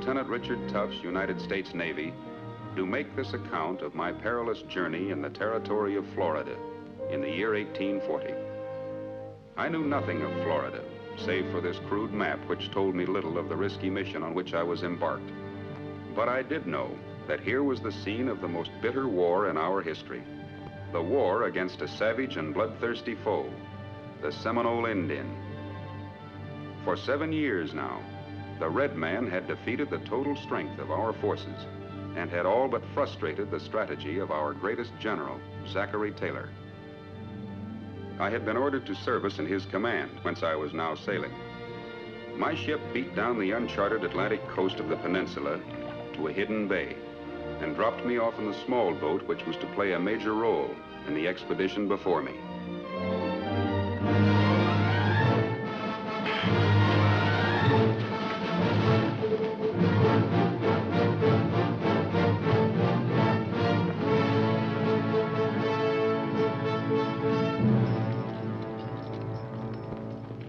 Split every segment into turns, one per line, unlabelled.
Lieutenant Richard Tufts, United States Navy, do make this account of my perilous journey in the territory of Florida in the year 1840. I knew nothing of Florida, save for this crude map which told me little of the risky mission on which I was embarked. But I did know that here was the scene of the most bitter war in our history, the war against a savage and bloodthirsty foe, the Seminole Indian. For 7 years now, the red man had defeated the total strength of our forces and had all but frustrated the strategy of our greatest general, Zachary Taylor. I had been ordered to service in his command, whence I was now sailing. My ship beat down the uncharted Atlantic coast of the peninsula to a hidden bay and dropped me off in the small boat which was to play a major role in the expedition before me.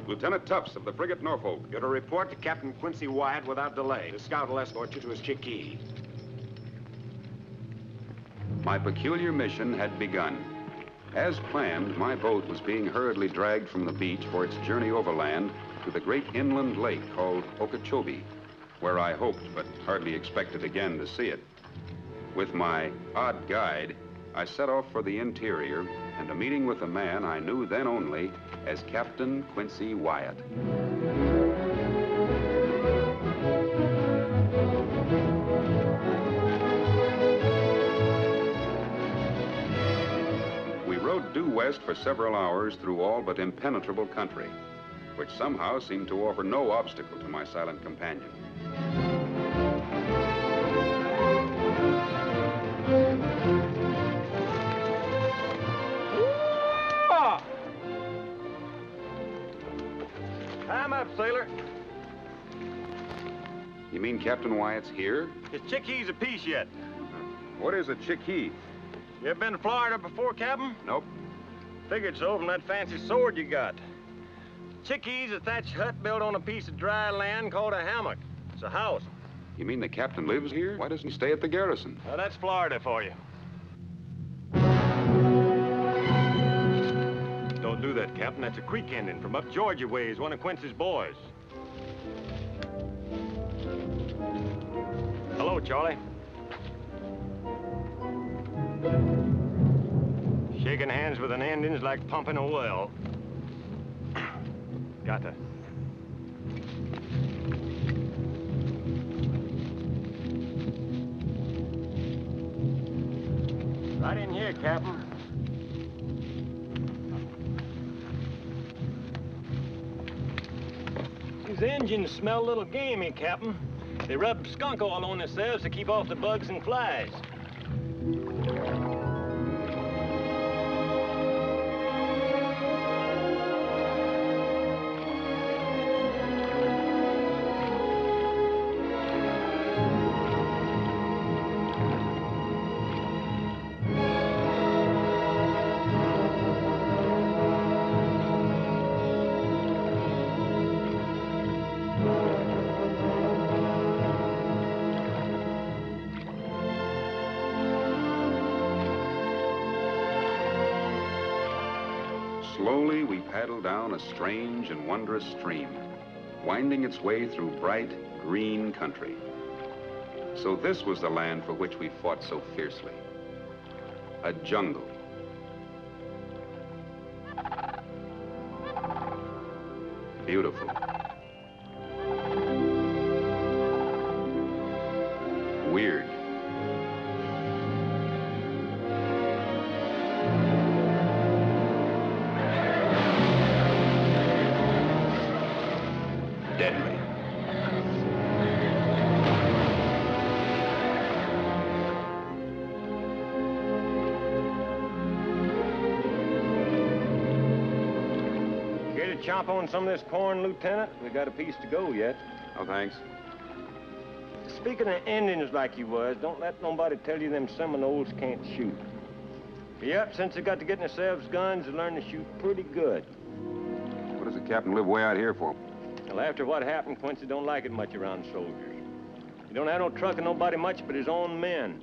Lieutenant Tufts of the frigate Norfolk.
You're to report to Captain Quincy Wyatt without delay. The scout will escort you to his chickee.
My peculiar mission had begun. As planned, my boat was being hurriedly dragged from the beach for its journey overland to the great inland lake called Okeechobee, where I hoped but hardly expected again to see it. With my odd guide, I set off for the interior and a meeting with a man I knew then only as Captain Quincy Wyatt. We rode due west for several hours through all but impenetrable country, which somehow seemed to offer no obstacle to my silent companion.
Time up, sailor.
You mean Captain Wyatt's here?
His chickee's a piece yet.
What is a chickee?
You ever been to Florida before, Captain?
Nope.
Figured so from that fancy sword you got. Chickee's a thatched hut built on a piece of dry land called a hammock. It's a house.
You mean the captain lives here? Why doesn't he stay at the garrison?
Now, that's Florida for you. Don't do that, Captain. That's a creek Indian from up Georgia ways, one of Quincy's boys. Hello, Charlie. Shaking hands with an Indian's like pumping a well. Got to. Right in here, Captain. These engines smell a little gamey, Captain. They rub skunk oil on themselves to keep off the bugs and flies.
Slowly, we paddled down a strange and wondrous stream, winding its way through bright, green country. So this was the land for which we fought so fiercely. A jungle. Beautiful. Weird. Deadly.
Care to chomp on some of this corn, Lieutenant? We got a piece to go yet.
Oh, thanks.
Speaking of Indians like you was, don't let nobody tell you them Seminoles can't shoot. Yep, since they got to getting themselves guns, they learn to shoot pretty good.
What does the captain live way out here for?
Well, after what happened, Quincy don't like it much around soldiers. He don't have no truck and nobody much but his own men.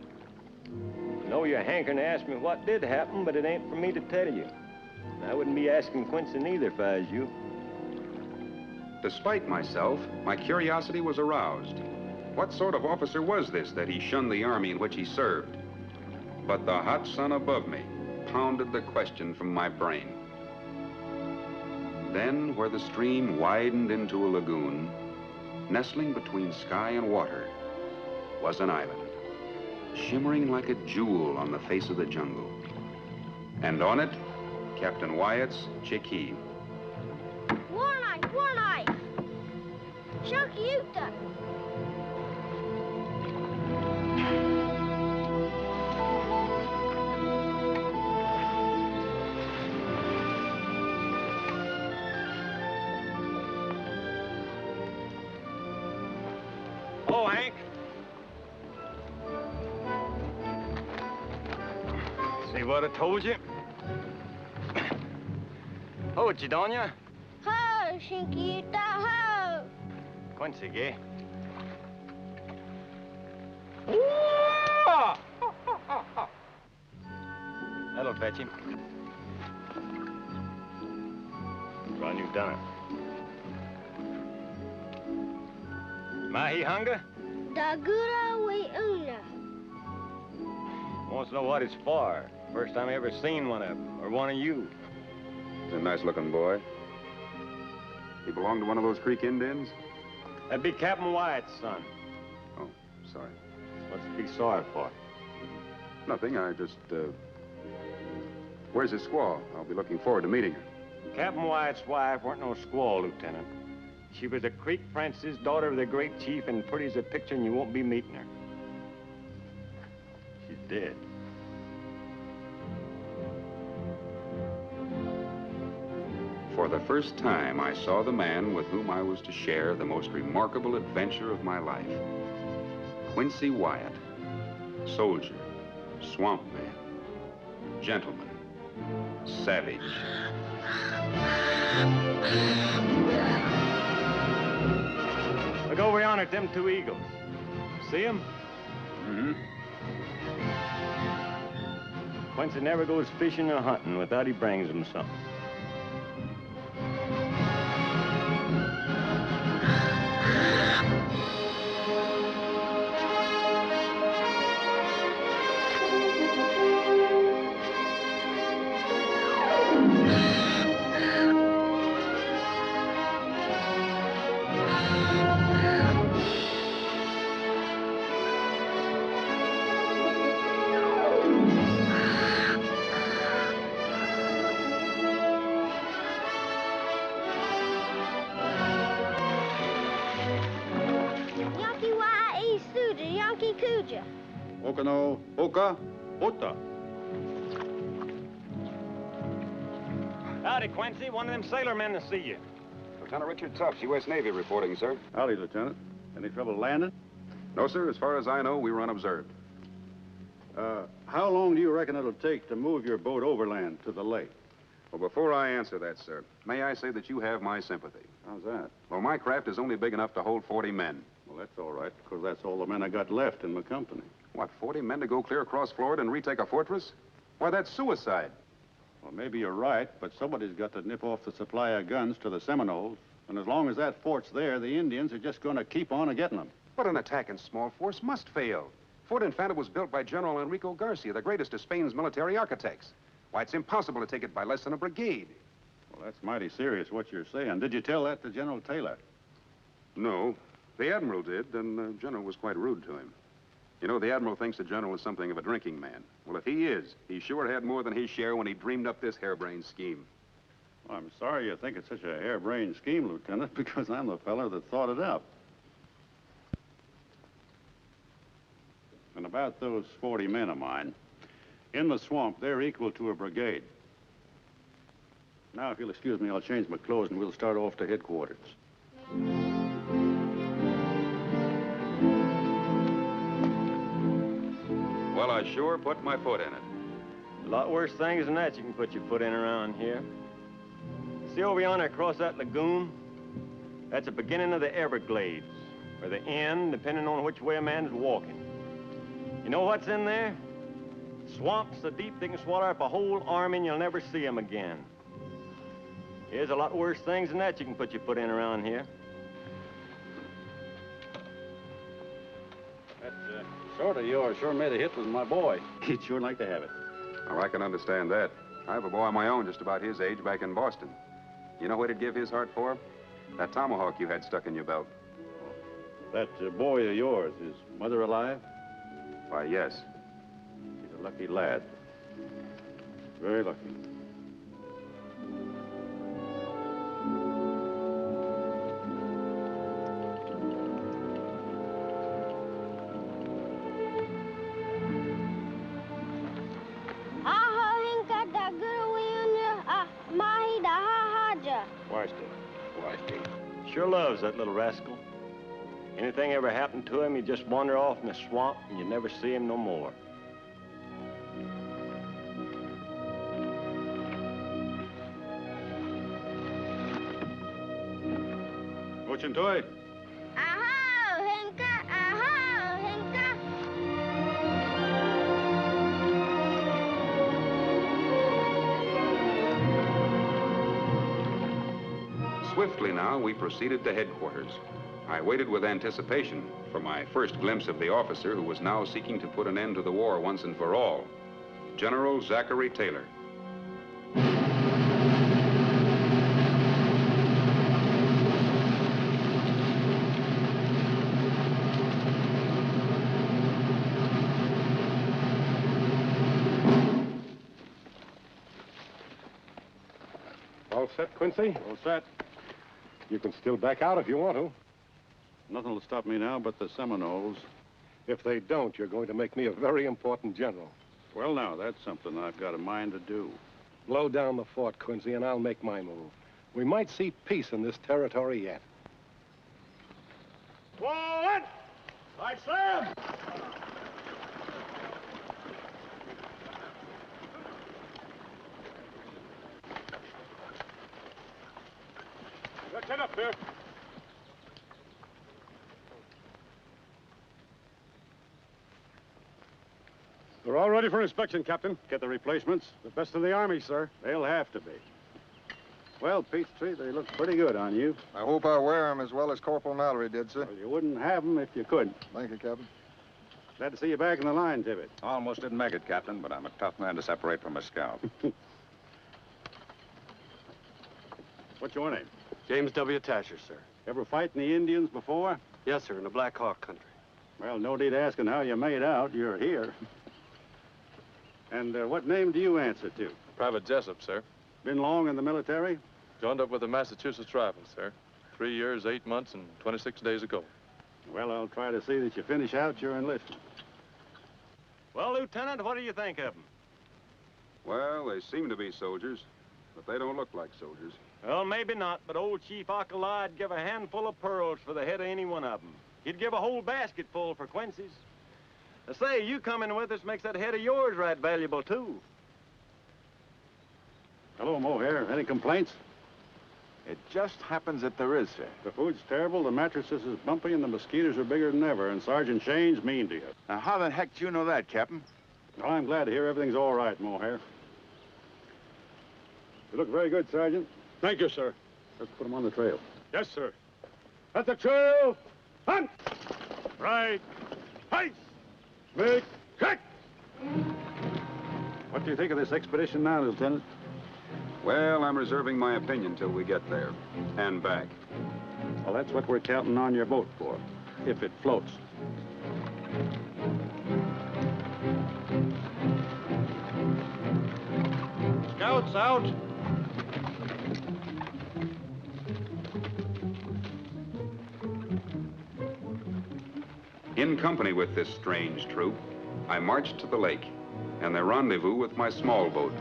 I know you're hankering to ask me what did happen, but it ain't for me to tell you. And I wouldn't be asking Quincy neither if I was you.
Despite myself, my curiosity was aroused. What sort of officer was this that he shunned the army in which he served? But the hot sun above me pounded the question from my brain. Then, where the stream widened into a lagoon, nestling between sky and water, was an island, shimmering like a jewel on the face of the jungle. And on it, Captain Wyatt's Chickee.
War knife! Chunky Utah!
Oh, Hank. See what I told you? Oh, Chidonia.
Ho, Shinky ho!
Quincy, gay. That'll fetch him. Run, you've done it. Mahi hunger?
Dagura we una.
Wants to know what it's for. First time I ever seen one of them, or one of you.
He's a nice-looking boy. He belonged to one of those Creek Indians?
That'd be Captain Wyatt's son.
Oh, sorry.
What's to be sorry for?
Nothing, I just, Where's his squaw? I'll be looking forward to meeting her.
Captain Wyatt's wife weren't no squaw, Lieutenant. She was a Creek Princess, daughter of the great chief, and pretty as a picture, and you won't be meeting her. She's dead.
For the first time, I saw the man with whom I was to share the most remarkable adventure of my life. Quincy Wyatt, soldier, swamp man, gentleman, savage.
Look over yonder at them two eagles. See them?
Mm-hmm.
Quincy never goes fishing or hunting without he brings them something.
Yankee Y.E. Suda, Yankee Kuja.
Okano, Oka, Ota.
Howdy, Quincy. One of them sailormen to see you.
Lieutenant Richard Tufts, U.S. Navy reporting, sir.
Howdy, Lieutenant. Any trouble landing?
No, sir. As far as I know, we were unobserved.
How long do you reckon it'll take to move your boat overland to the lake?
Well, before I answer that, sir, may I say that you have my sympathy.
How's that?
Well, my craft is only big enough to hold 40 men.
Well, that's all right, because that's all the men I got left in my company.
What, 40 men to go clear across Florida and retake a fortress? Why, that's suicide.
Well, maybe you're right, but somebody's got to nip off the supply of guns to the Seminoles. And as long as that fort's there, the Indians are just going to keep on getting them.
But an attack in small force must fail. Fort Infanta was built by General Enrico Garcia, the greatest of Spain's military architects. Why, it's impossible to take it by less than a brigade.
Well, that's mighty serious what you're saying. Did you tell that to General Taylor?
No. The Admiral did, and the General was quite rude to him. You know, the Admiral thinks the General is something of a drinking man. Well, if he is, he sure had more than his share when he dreamed up this harebrained scheme.
Well, I'm sorry you think it's such a harebrained scheme, Lieutenant, because I'm the fellow that thought it up. And about those 40 men of mine, in the swamp, they're equal to a brigade. Now, if you'll excuse me, I'll change my clothes and we'll start off to headquarters.
Well, I sure put my foot in it.
A lot worse things than that you can put your foot in around here. See over yonder across that lagoon? That's the beginning of the Everglades, or the end, depending on which way a man's walking. You know what's in there? Swamps so deep they can swallow up a whole army and you'll never see them again. There's a lot worse things than that you can put your foot in around here.
That sword of yours sure made a hit with my boy. He'd sure like to have it.
Oh, I can understand that. I have a boy of my own just about his age back in Boston. You know what he'd give his heart for? That tomahawk you had stuck in your belt.
That boy of yours, is mother alive?
Why, yes.
He's a lucky lad. Very lucky.
Sure loves that little rascal. Anything ever happened to him, he'd just wander off in the swamp and you'd never see him no more.
Ochintoy.
Aho, Hinka! Aho, Hinka!
Swiftly now, we proceeded to headquarters. I waited with anticipation for my first glimpse of the officer who was now seeking to put an end to the war once and for all, General Zachary Taylor.
All set, Quincy?
All set.
You can still back out if you want to.
Nothing will stop me now but the Seminoles.
If they don't, you're going to make me a very important general.
Well, now, that's something I've got a mind to do.
Blow down the fort, Quincy, and I'll make my move. We might see peace in this territory yet.
Forward! Right slam!
Let's head up there. They're all ready for inspection, Captain.
Get the replacements?
The best in the Army, sir.
They'll have to be. Well, Peachtree, they look pretty good on you.
I hope I wear them as well as Corporal Mallory did, sir.
Well, you wouldn't have them if you could.
Thank you, Captain.
Glad to see you back in the line, Tibbet.
Almost didn't make it, Captain, but I'm a tough man to separate from a scout.
What's your name?
James W. Tasher, sir.
Ever fight in the Indians before?
Yes, sir, in the Black Hawk country.
Well, no need asking how you made out. You're here. And what name do you answer to?
Private Jessup, sir.
Been long in the military?
Joined up with the Massachusetts Rifles, sir. 3 years, 8 months, and 26 days ago.
Well, I'll try to see that you finish out your enlistment.
Well, Lieutenant, what do you think of them?
Well, they seem to be soldiers, but they don't look like soldiers.
Well, maybe not, but old Chief Alkala'd give a handful of pearls for the head of any one of them. He'd give a whole basket full for Quincy's. I say, you coming with us makes that head of yours right valuable, too.
Hello, Mohair. Any complaints?
It just happens that there is, sir.
The food's terrible, the mattresses is bumpy, and the mosquitoes are bigger than ever, and Sergeant Shane's mean to you.
Now, how the heck do you know that, Captain?
Well, I'm glad to hear everything's all right, Mohair. You look very good, Sergeant.
Thank you, sir.
Let's put them on the trail.
Yes, sir. At the trail, hunt! Right, height, make, kick!
What do you think of this expedition now, Lieutenant?
Well, I'm reserving my opinion till we get there and back.
Well, that's what we're counting on your boat for, if it floats.
Scouts out!
In company with this strange troop, I marched to the lake and they rendezvous with my small boat.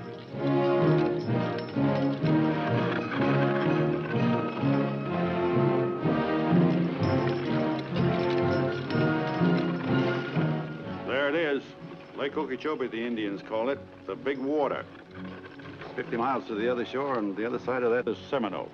There it is. Lake Okeechobee, the Indians call it. The Big Water. 50 miles to the other shore, and the other side of that is Seminole.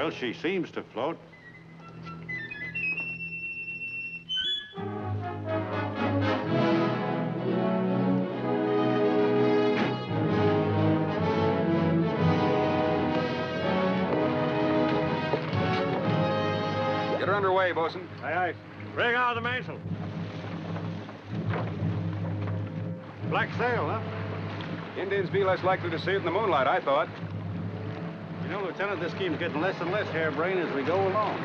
Well, she seems to float.
Get her underway, bosun.
Aye, aye. Rig out the mainsail. Black sail, huh?
Indians be less likely to see it in the moonlight, I thought.
You know, Lieutenant, this scheme's getting less and less harebrained as we go along.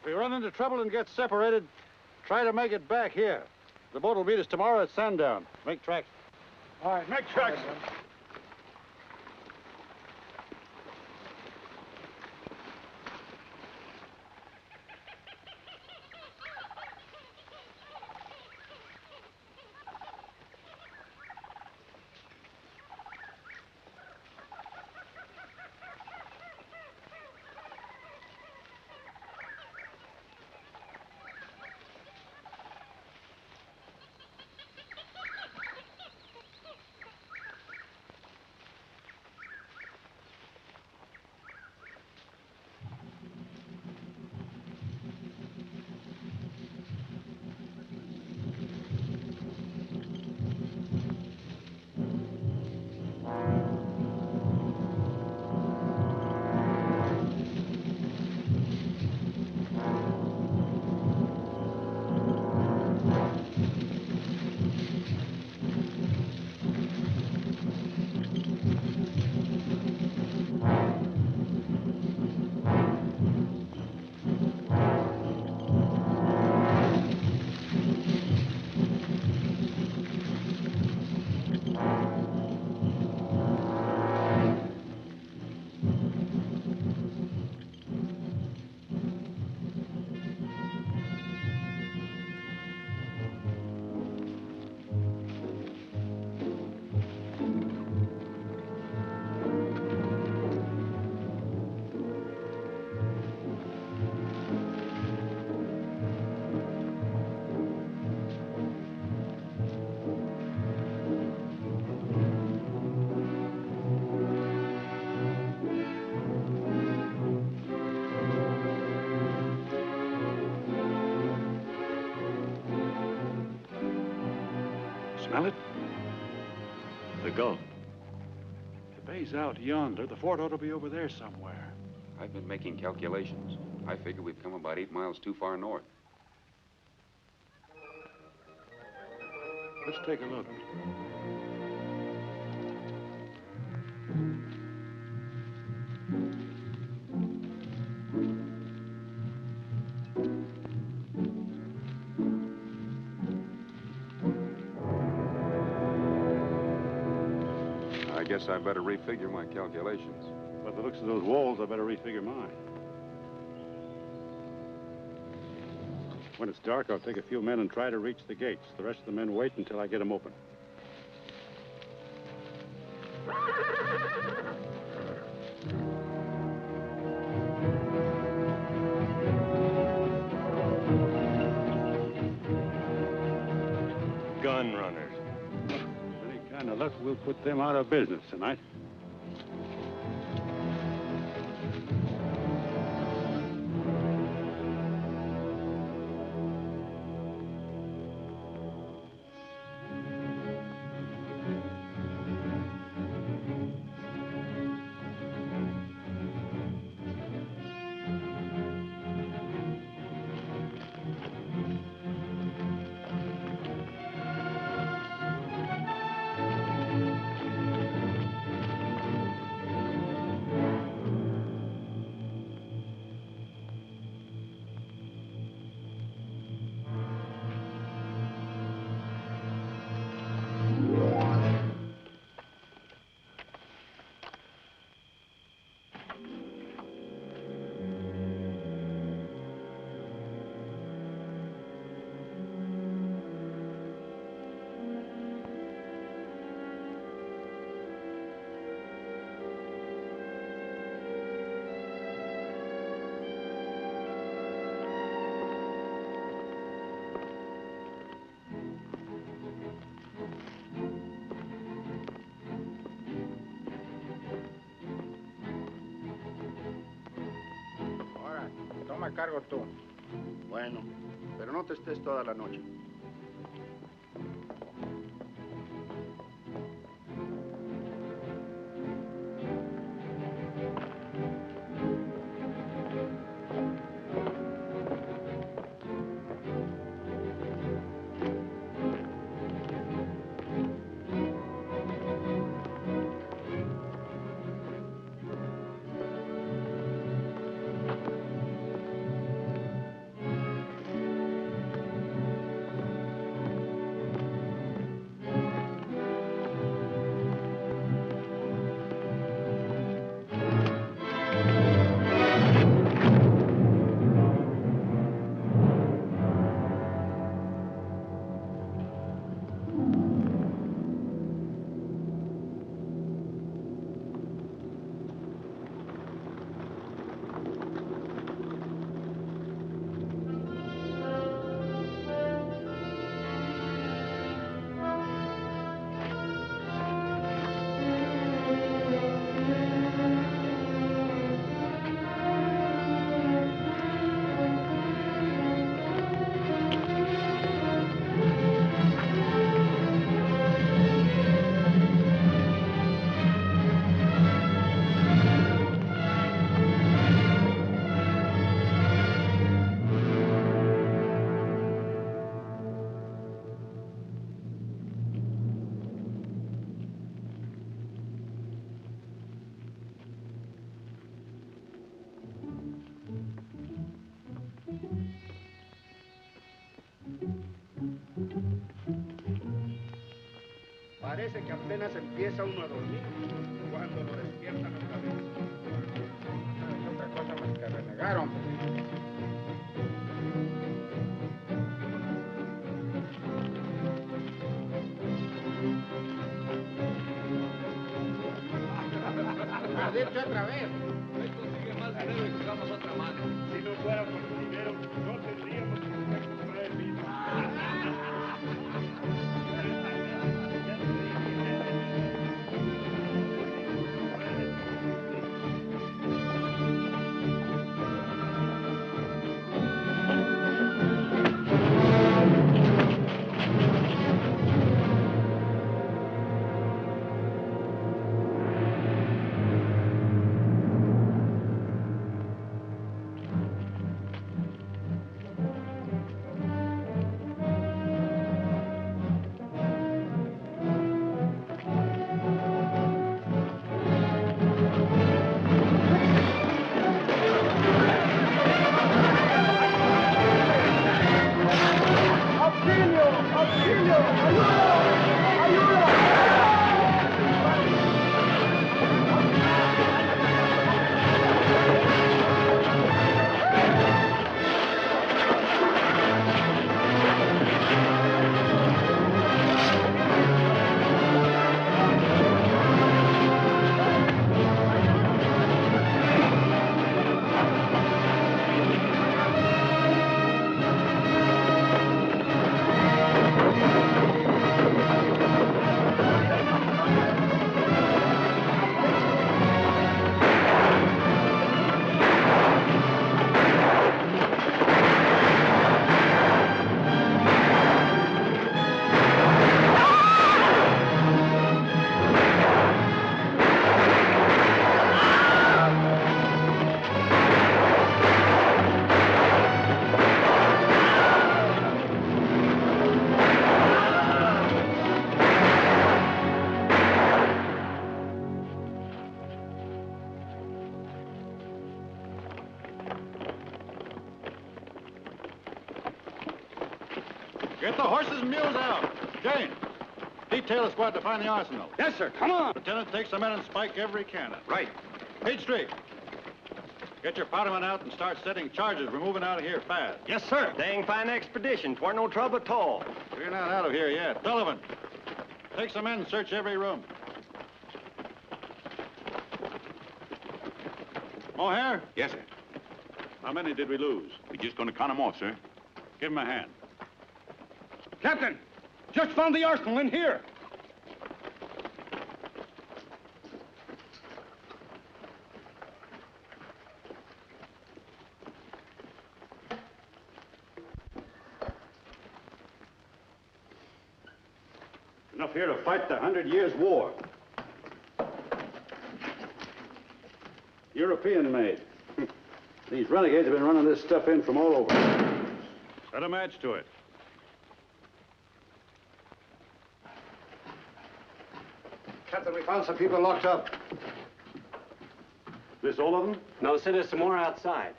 If we run into trouble and get separated, try to make it back here. The boat will meet us tomorrow at sundown. Make tracks.
All right, make tracks. Smell it? The Gulf.
bay's out yonder. The fort ought to be over there somewhere.
I've been making calculations. I figure we've come about 8 miles too far north.
Let's take a look.
I guess I better refigure my calculations.
By the looks of those walls, I better refigure mine. When it's dark, I'll take a few men and try to reach the gates. The rest of the men wait until I get them open.
Gun runners.
With any kind of luck, we'll put them out of business tonight.
Toma cargo tú. Bueno, pero no te estés toda la noche.
Parece que apenas empieza uno a dormir cuando lo despiertan otra vez. No hay otra cosa más que renegar, hombre. Lo dicho otra vez.
Ahí consigue más dinero y jugamos otra mano.
Si no fuera por el dinero, no tendríamos que comprar el vino.
Get the horses and mules out. Jane, detail the squad to find the arsenal.
Yes, sir. Come on.
Lieutenant, take some men and spike every cannon.
Right.
Page Street. Get your powder men out and start setting charges. We're moving out of here fast.
Yes, sir. Dang fine expedition. 'Twar no trouble at all.
We're not out of here yet. Sullivan, take some men and search every room. O'Hare?
Yes, sir.
How many did we lose?
We're just going to count them off, sir.
Give him a hand.
Captain, just found the arsenal in here.
Enough here to fight the 100 Years' War. European made. These renegades have been running this stuff in from all over. Set a match to it.
Captain, we found some people locked up.
This all of them?
No, sir, there's some more outside.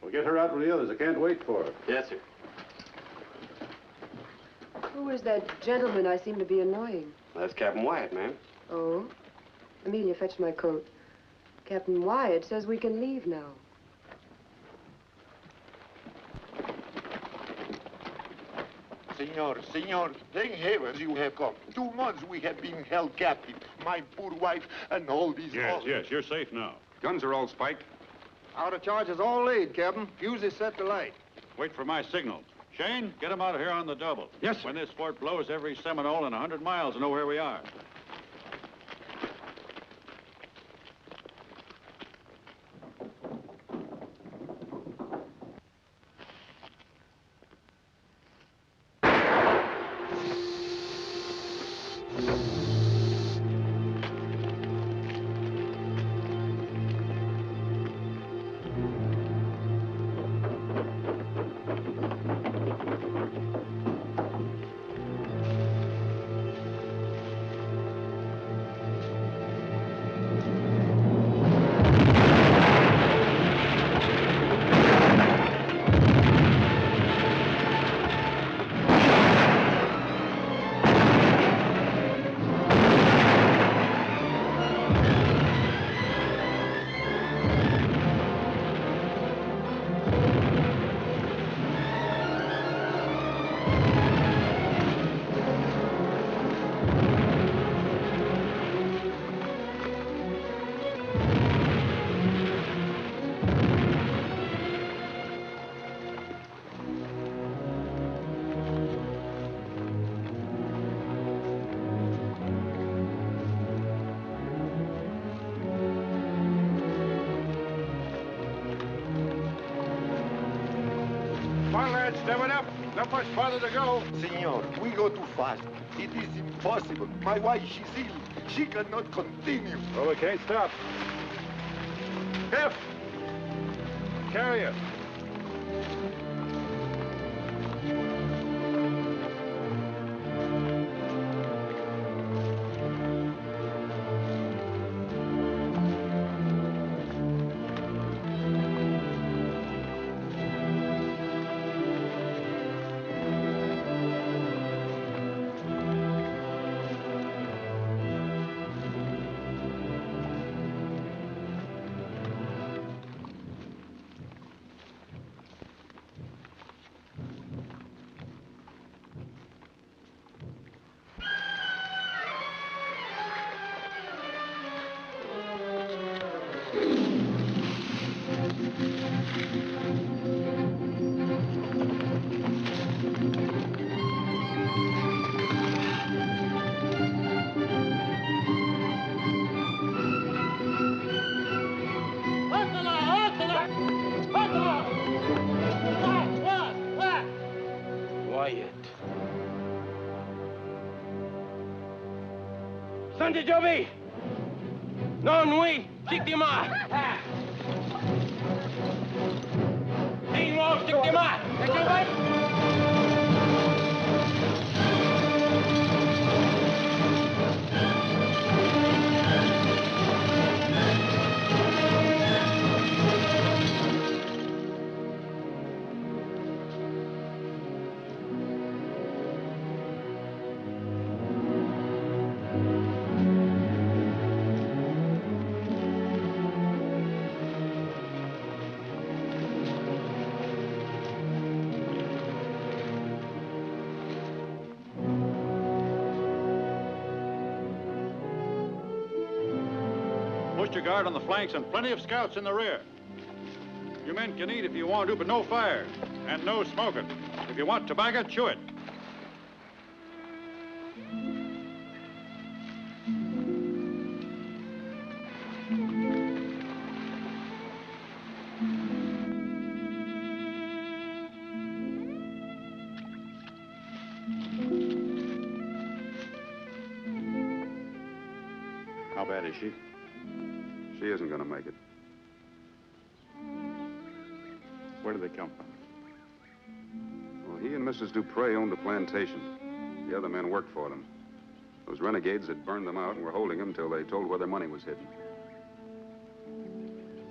Well, get her out with the others. I can't wait for her.
Yes, sir.
Who is that gentleman I seem to be annoying?
That's Captain Wyatt, ma'am.
Oh? Amelia, fetch my coat. Captain Wyatt says we can leave now.
Senor, thank heavens you have come. 2 months we have been held captive. My poor wife and all these...
Yes, you're safe now.
Guns are all spiked.
Outer charges all laid, Captain. Fuse is set to light.
Wait for my signals. Shane, get them out of here on the double.
Yes, sir.
When this fort blows, every Seminole in 100 miles will know where we are.
Come on, lads, step it up. Not much farther to go.
Senor, we go too fast. It is impossible. My wife, she's ill. She cannot continue.
Well, we can't stop. F! Carry her.
Santi Joby! Non, oui, Chiktima! Ain't wrong, Chiktima! Take your back!
Post your guard on the flanks and plenty of scouts in the rear. You men can eat if you want to, but no fire. And no smoking. If you want tobacco, chew it. How bad is she?
She isn't going to make it.
Where did they come from?
Well, he and Mrs. Dupre owned a plantation. The other men worked for them. Those renegades had burned them out and were holding them till they told where their money was hidden.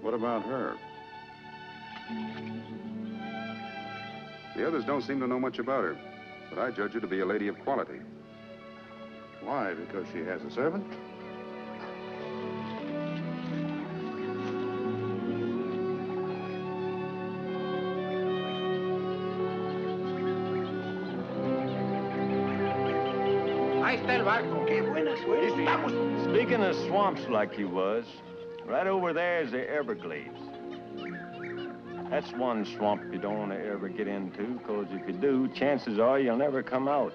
What about her?
The others don't seem to know much about her, but I judge her to be a lady of quality.
Why? Because she has a servant?
Ahí está el barco. Qué buena suerte. Estamos...
Speaking of swamps like he was, right over there is the Everglades. That's one swamp you don't want to ever get into, because if you do, chances are you'll never come out.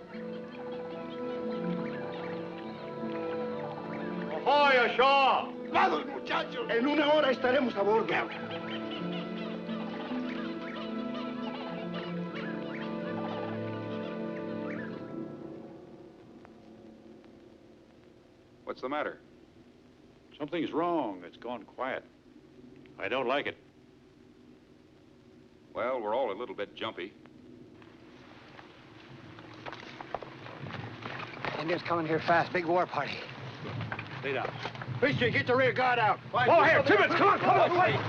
¡Ahoy, ashore!
Vamos, muchachos. En una hora estaremos a bordo.
What's the matter?
Something's wrong. It's gone quiet. I don't like it.
Well, we're all a little bit jumpy.
Indians coming here fast. Big war party.
Stay down.
Fisher, get the rear guard out.
Oh, here, Tibbets, come on, come on, fight!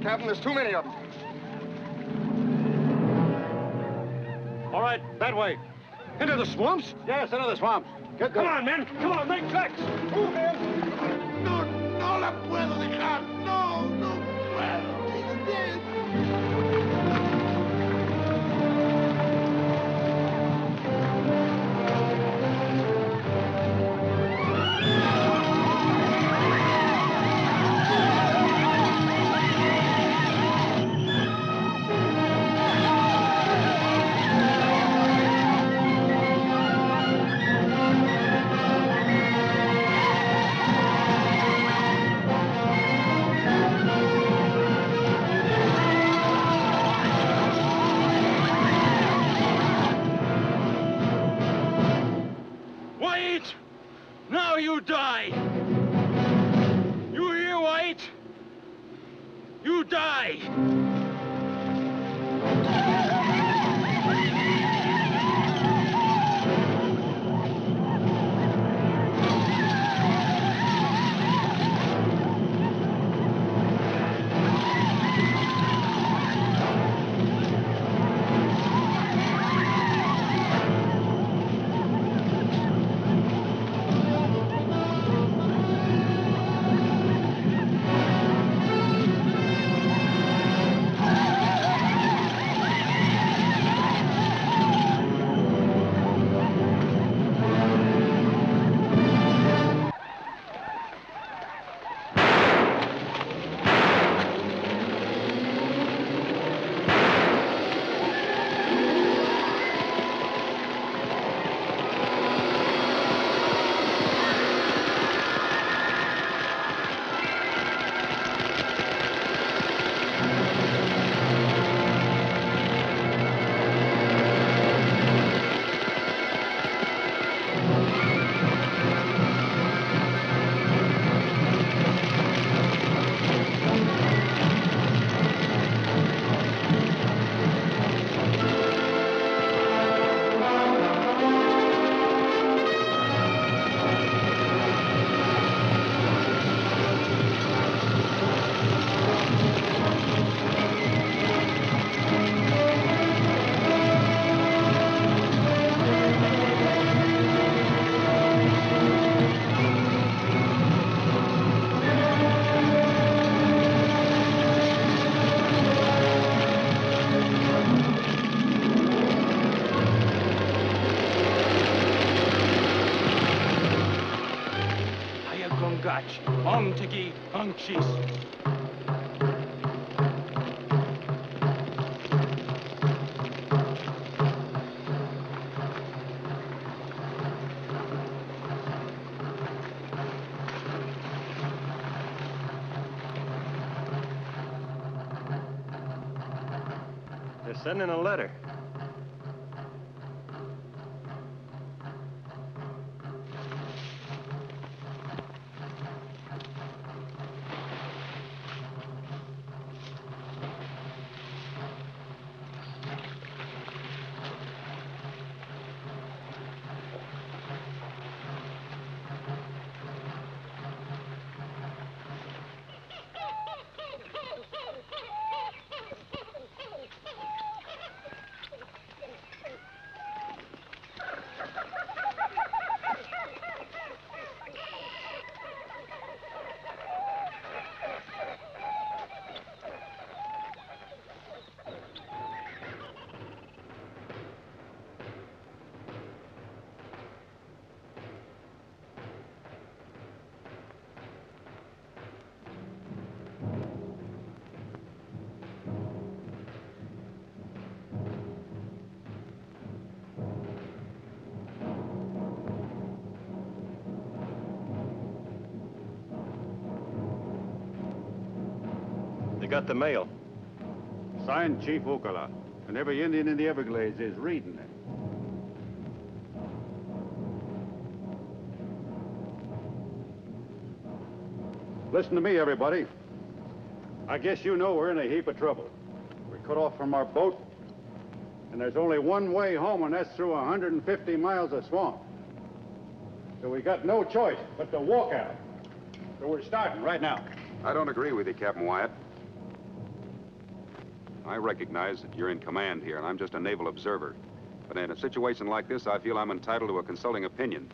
Captain. There's too many of them.
All right, that way.
Into the swamps?
Yes, into the swamps.
Get
Come on, men. Come on, make tracks.
Move in. No, no la puedo dejar. No, no puedo. He's dead.
Now you die! You hear, White? You die! Scotch. Tiki, cheese.
They're sending a letter. They got the mail.
Signed Chief Ocala, and every Indian in the Everglades is reading it. Listen to me, everybody. I guess you know we're in a heap of trouble. We're cut off from our boat, and there's only one way home, and that's through 150 miles of swamp. So we got no choice but to walk out. So we're starting right now.
I don't agree with you, Captain Wyatt. I recognize that you're in command here, and I'm just a naval observer. But in a situation like this, I feel I'm entitled to a consulting opinion.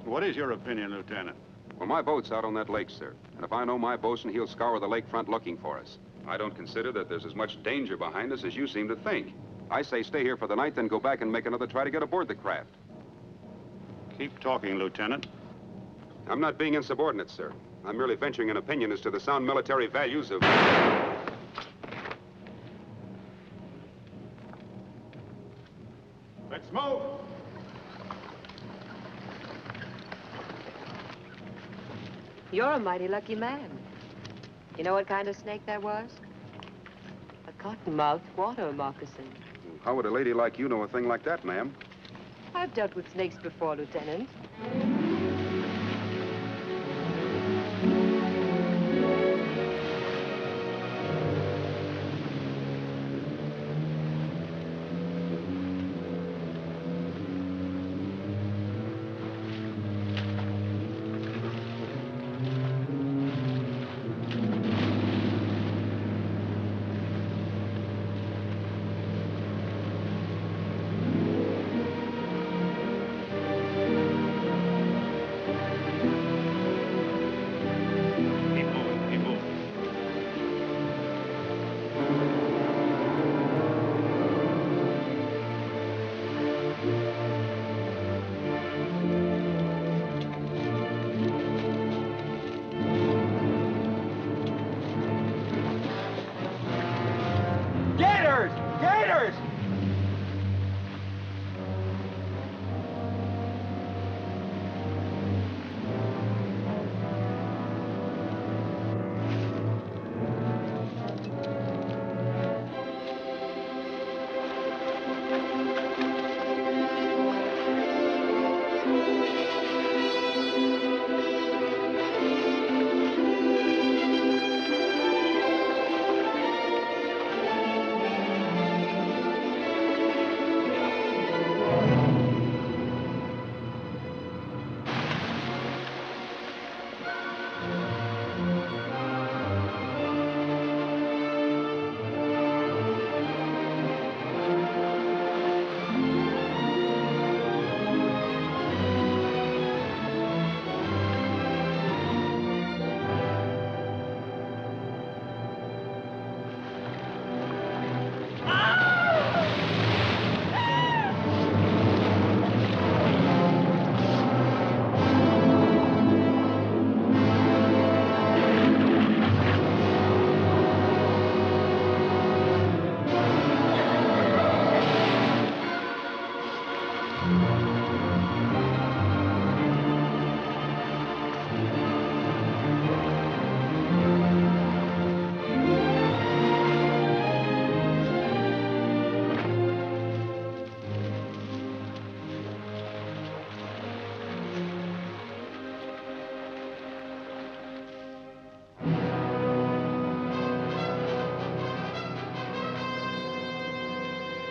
What is your opinion, Lieutenant?
Well, my boat's out on that lake, sir. And if I know my bosun, he'll scour the lakefront looking for us. I don't consider that there's as much danger behind us as you seem to think. I say stay here for the night, then go back and make another try to get aboard the craft.
Keep talking, Lieutenant.
I'm not being insubordinate, sir. I'm merely venturing an opinion as to the sound military values of...
Let's move!
You're a mighty lucky man. You know what kind of snake that was? A cottonmouth water moccasin.
How would a lady like you know a thing like that, ma'am?
I've dealt with snakes before, Lieutenant.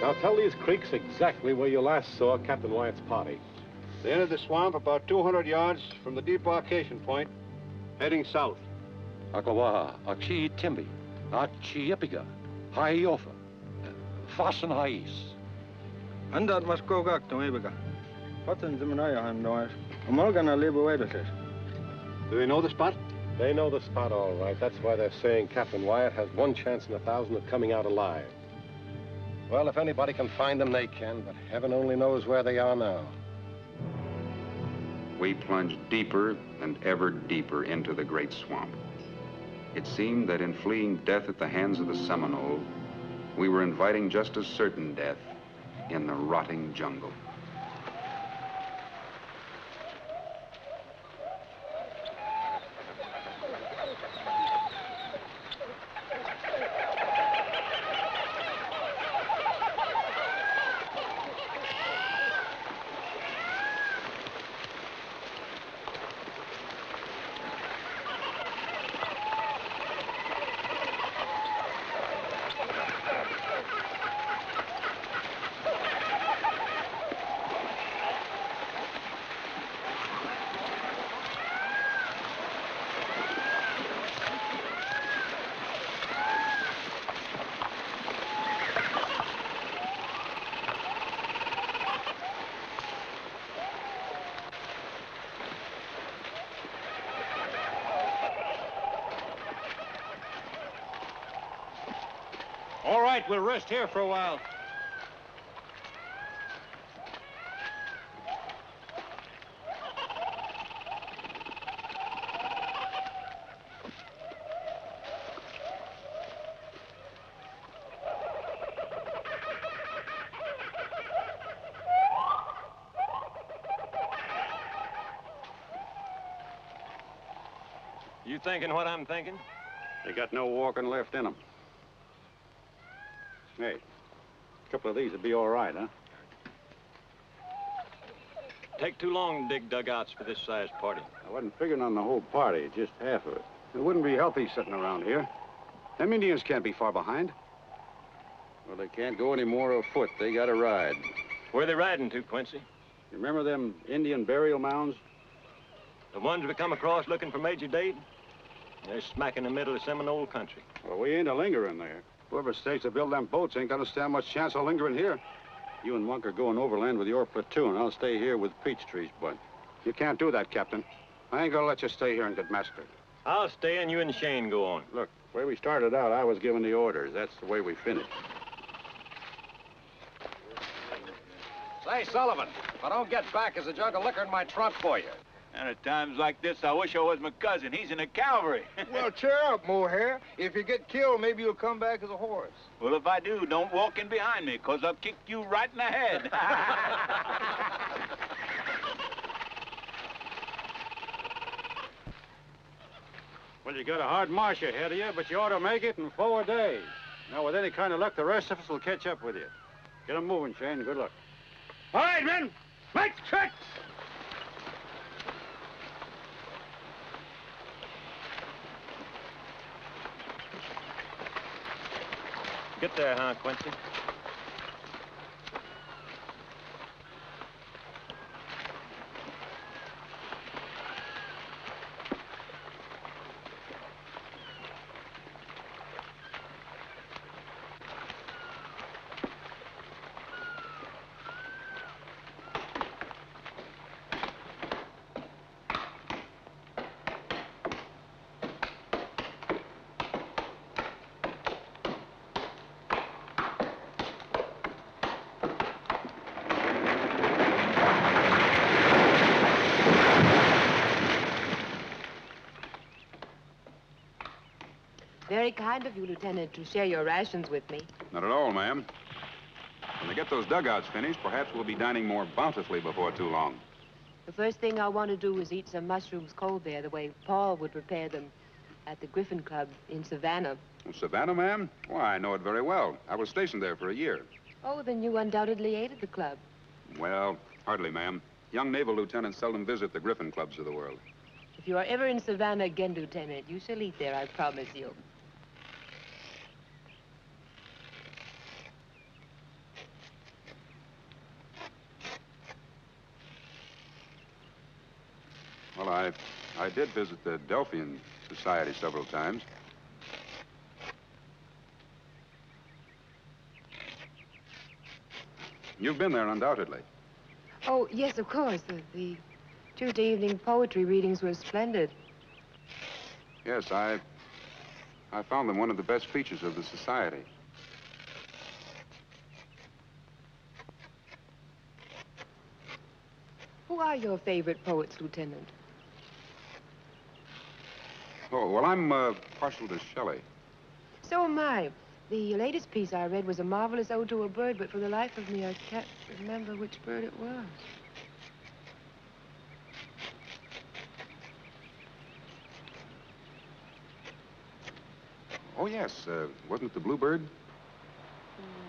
Now tell these creeks exactly where you last saw Captain Wyatt's party.
They entered the swamp about 200 yards from the debarkation point, heading south.
Akawa, Achi Timbi, Achi Epiga, Haiofa, Fasten Hais.
Andat Maskogak to Ebiga. Cotton Zimanaya and Noise. Morgana live away with it.
Do they know the spot?
They know the spot all right. That's why they're saying Captain Wyatt has 1 chance in 1,000 of coming out alive. Well, if anybody can find them, they can, but heaven only knows where they are now.
We plunged deeper and ever deeper into the great swamp. It seemed that in fleeing death at the hands of the Seminole, we were inviting just as certain death in the rotting jungle.
All right, we'll rest here for a while. You thinking what I'm thinking?
They got no walking left in them. Hey, a couple of these would be all right, huh?
Take too long to dig dugouts for this size party.
I wasn't figuring on the whole party, just half of it. It wouldn't be healthy sitting around here. Them Indians can't be far behind. Well, they can't go any more afoot. They got to ride.
Where are they riding to, Quincy?
You remember them Indian burial mounds?
The ones we come across looking for Major Dade? They're smack in the middle of Seminole country.
Well, we ain't a lingering there. Whoever stays to build them boats ain't gonna stand much chance of lingering here. You and Monk are going overland with your platoon. I'll stay here with Peachtree's bud. You can't do that, Captain. I ain't gonna let you stay here and get massacred.
I'll stay and you and Shane go on.
Look, the way we started out, I was giving the orders. That's the way we finished.
Say, Sullivan, if I don't get back, there's a jug of liquor in my trunk for you.
And at times like this, I wish I was my cousin. He's in the cavalry.
Well, cheer up, Mohair. If you get killed, maybe you'll come back as a horse.
Well, if I do, don't walk in behind me, because I'll kick you right in the head.
Well, you got a hard march ahead of you, but you ought to make it in 4 days. Now, with any kind of luck, the rest of us will catch up with you. Get them moving, Shane. Good luck.
All right, men. Make tracks!
Get there, huh, Quincy?
Very kind of you, Lieutenant, to share your rations with me.
Not at all, ma'am. When they get those dugouts finished, perhaps we'll be dining more bountifully before too long.
The first thing I want to do is eat some mushrooms cold there, the way Paul would prepare them at the Griffin Club in Savannah.
Oh, Savannah, ma'am? Why, I know it very well. I was stationed there for a year.
Oh, then you undoubtedly ate at the club.
Well, hardly, ma'am. Young naval lieutenants seldom visit the Griffin Clubs of the world.
If you are ever in Savannah again, Lieutenant, you shall eat there, I promise you.
Well, I did visit the Delphian Society several times. You've been there, undoubtedly.
Oh, yes, of course. The Tuesday evening poetry readings were splendid.
Yes, I found them one of the best features of the society.
Who are your favorite poets, Lieutenant?
Oh, well, I'm partial to Shelley.
So am I. The latest piece I read was a marvelous ode to a bird, but for the life of me, I can't remember which bird it was.
Oh, yes. Wasn't it the bluebird?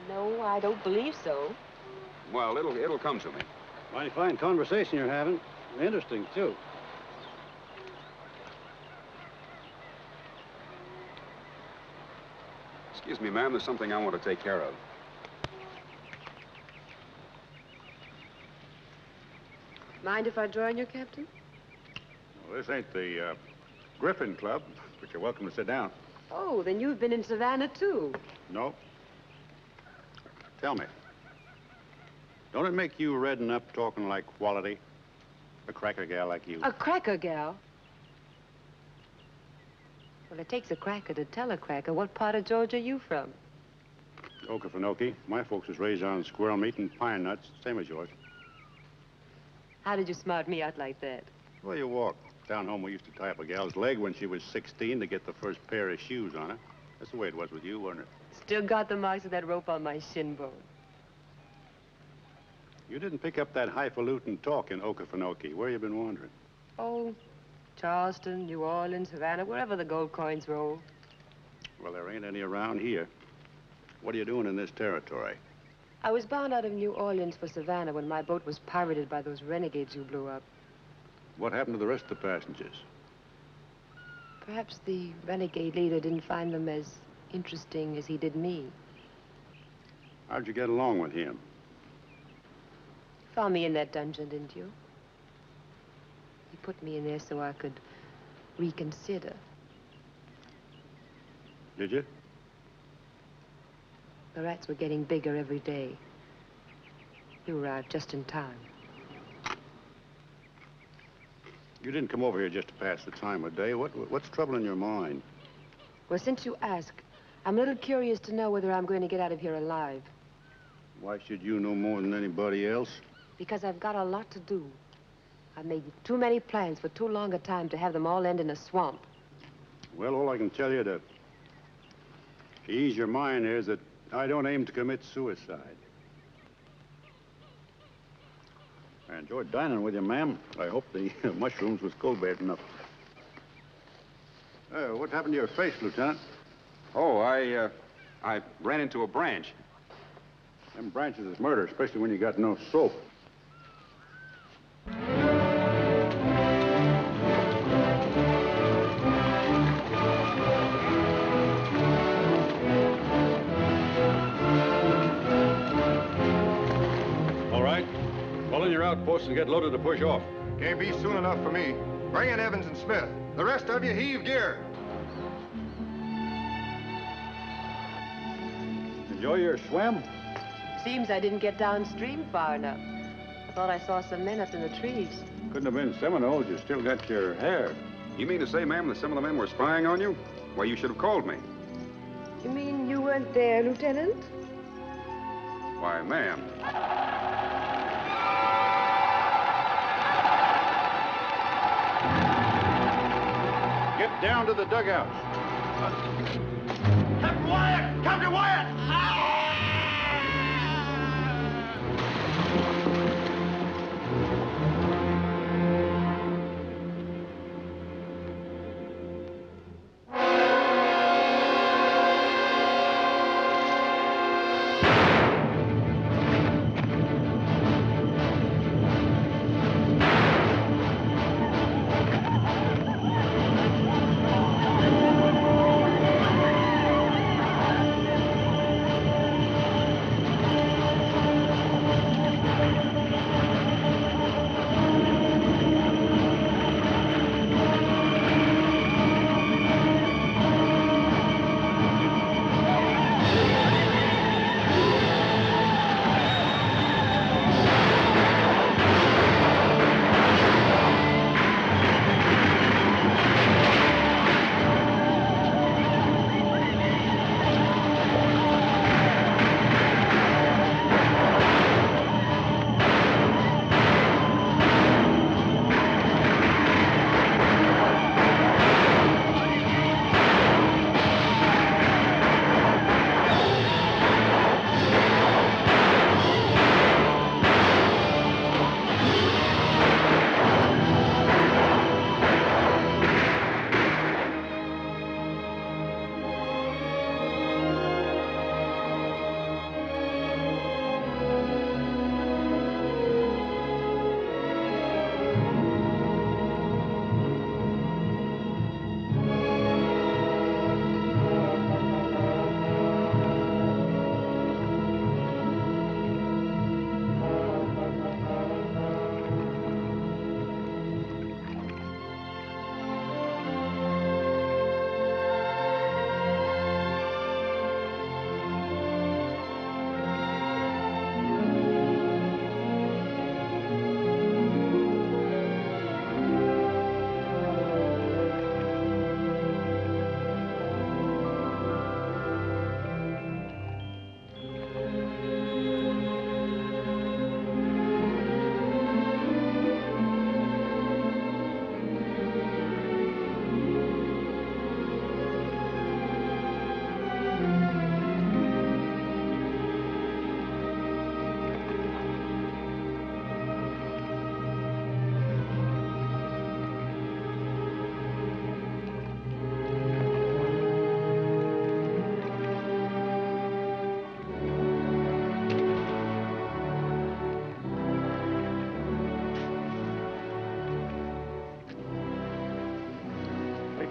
No, I don't believe so.
Well, it'll come to me.
Mighty fine conversation you're having. Interesting, too.
Excuse me, ma'am. There's something I want to take care of.
Mind if I join you, Captain?
Well, this ain't the Griffin Club, but you're welcome to sit down.
Oh, then you've been in Savannah, too.
No. Tell me, don't it make you redden up talking like quality? A cracker gal like you.
A cracker gal? Well, it takes a cracker to tell a cracker. What part of Georgia are you from?
Okefenokee. My folks was raised on squirrel meat and pine nuts, same as yours.
How did you smart me out like that?
Well, you walk. Down home, we used to tie up a gal's leg when she was 16 to get the first pair of shoes on her. That's the way it was with you, wasn't it?
Still got the marks of that rope on my shin bone.
You didn't pick up that highfalutin talk in Okefenokee. Where you been wandering?
Oh, Charleston, New Orleans, Savannah, wherever the gold coins roll.
Well, there ain't any around here. What are you doing in this territory?
I was bound out of New Orleans for Savannah when my boat was pirated by those renegades who blew up.
What happened to the rest of the passengers?
Perhaps the renegade leader didn't find them as interesting as he did me.
How'd you get along with him?
Found me in that dungeon, didn't you? He put me in there so I could reconsider.
Did you?
The rats were getting bigger every day. You arrived just in time.
You didn't come over here just to pass the time of day. What's troubling your mind?
Well, since you ask, I'm a little curious to know whether I'm going to get out of here alive.
Why should you know more than anybody else?
Because I've got a lot to do. I've made too many plans for too long a time to have them all end in a swamp.
Well, all I can tell you to ease your mind is that I don't aim to commit suicide. I enjoyed dining with you, ma'am. I hope the mushrooms was cold-bed enough. What happened to your face, Lieutenant?
Oh, I ran into a branch.
Them branches is murder, especially when you got no soap. All right. Pull in your outposts and get loaded to push off.
Can't be soon enough for me. Bring in Evans and Smith. The rest of you heave gear.
Enjoy your swim?
Seems I didn't get downstream far enough. I thought I saw some men up in the trees.
Couldn't have been Seminoles. You still got your hair.
You mean to say, ma'am, that some of the men were spying on you? Why, you should have called me.
You mean you weren't there, Lieutenant?
Why, ma'am.
Get down to the dugouts.
Captain Wyatt! Captain Wyatt!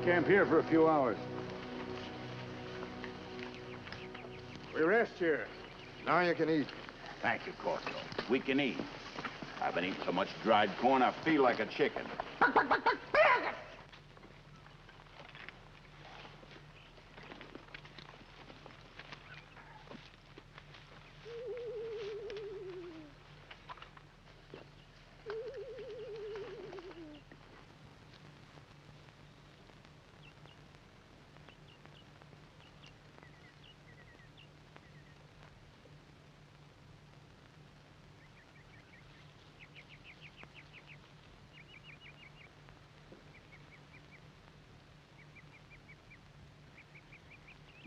camp here for a few hours.
We rest here. Now you can eat.
Thank you, Corporal. We can eat. I've been eating so much dried corn, I feel like a chicken.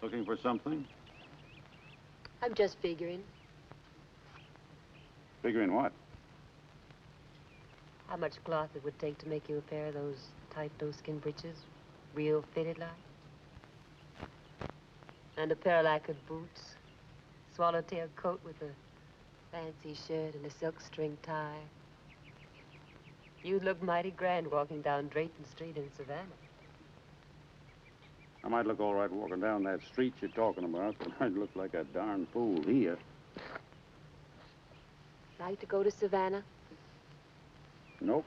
Looking for something?
I'm just figuring.
Figuring what?
How much cloth it would take to make you a pair of those tight doeskin breeches, real fitted like. And a pair of lacquered boots, swallowtail coat with a fancy shirt and a silk string tie. You'd look mighty grand walking down Drayton Street in Savannah.
I might look all right walking down that street you're talking about, but I'd look like a darn fool here.
Like to go to Savannah?
Nope.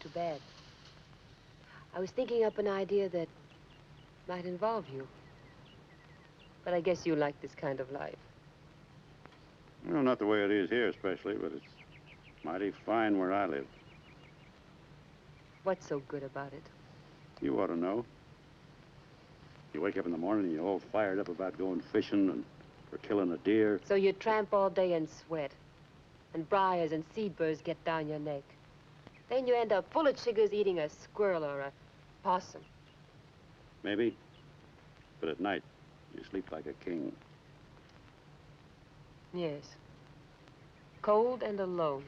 Too bad. I was thinking up an idea that might involve you. But I guess you like this kind of life.
Well, not the way it is here especially, but it's mighty fine where I live.
What's so good about it?
You ought to know. You wake up in the morning and you're all fired up about going fishing and for killing a deer.
So you tramp all day and sweat, and briars and seed burrs get down your neck. Then you end up full of chiggers eating a squirrel or a possum.
Maybe. But at night, you sleep like a king.
Yes. Cold and alone.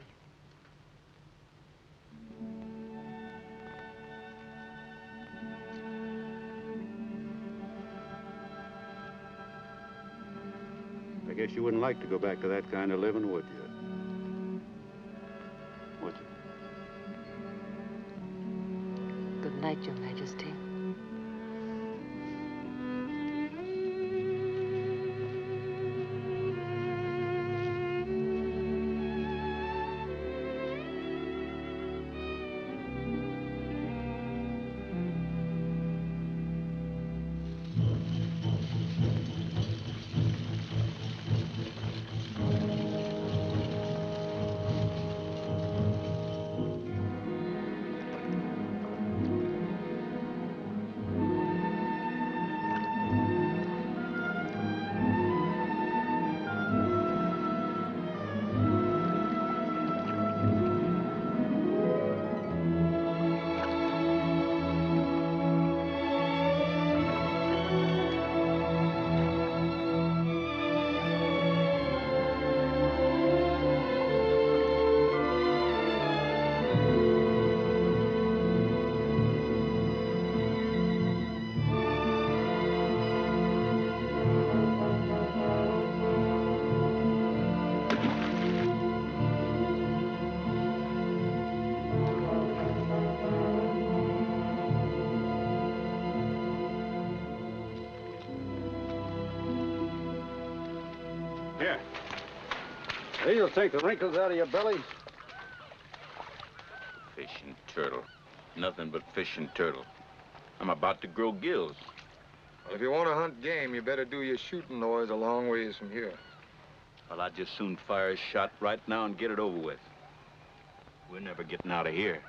I guess you wouldn't like to go back to that kind of living, would you? Would you?
Good night, Your Majesty.
Here. You'll take the wrinkles out of your belly.
Fish and turtle. Nothing but fish and turtle. I'm about to grow gills.
Well, if you want to hunt game, you better do your shooting noise a long ways from here.
Well, I'd just soon fire a shot right now and get it over with. We're never getting out of here.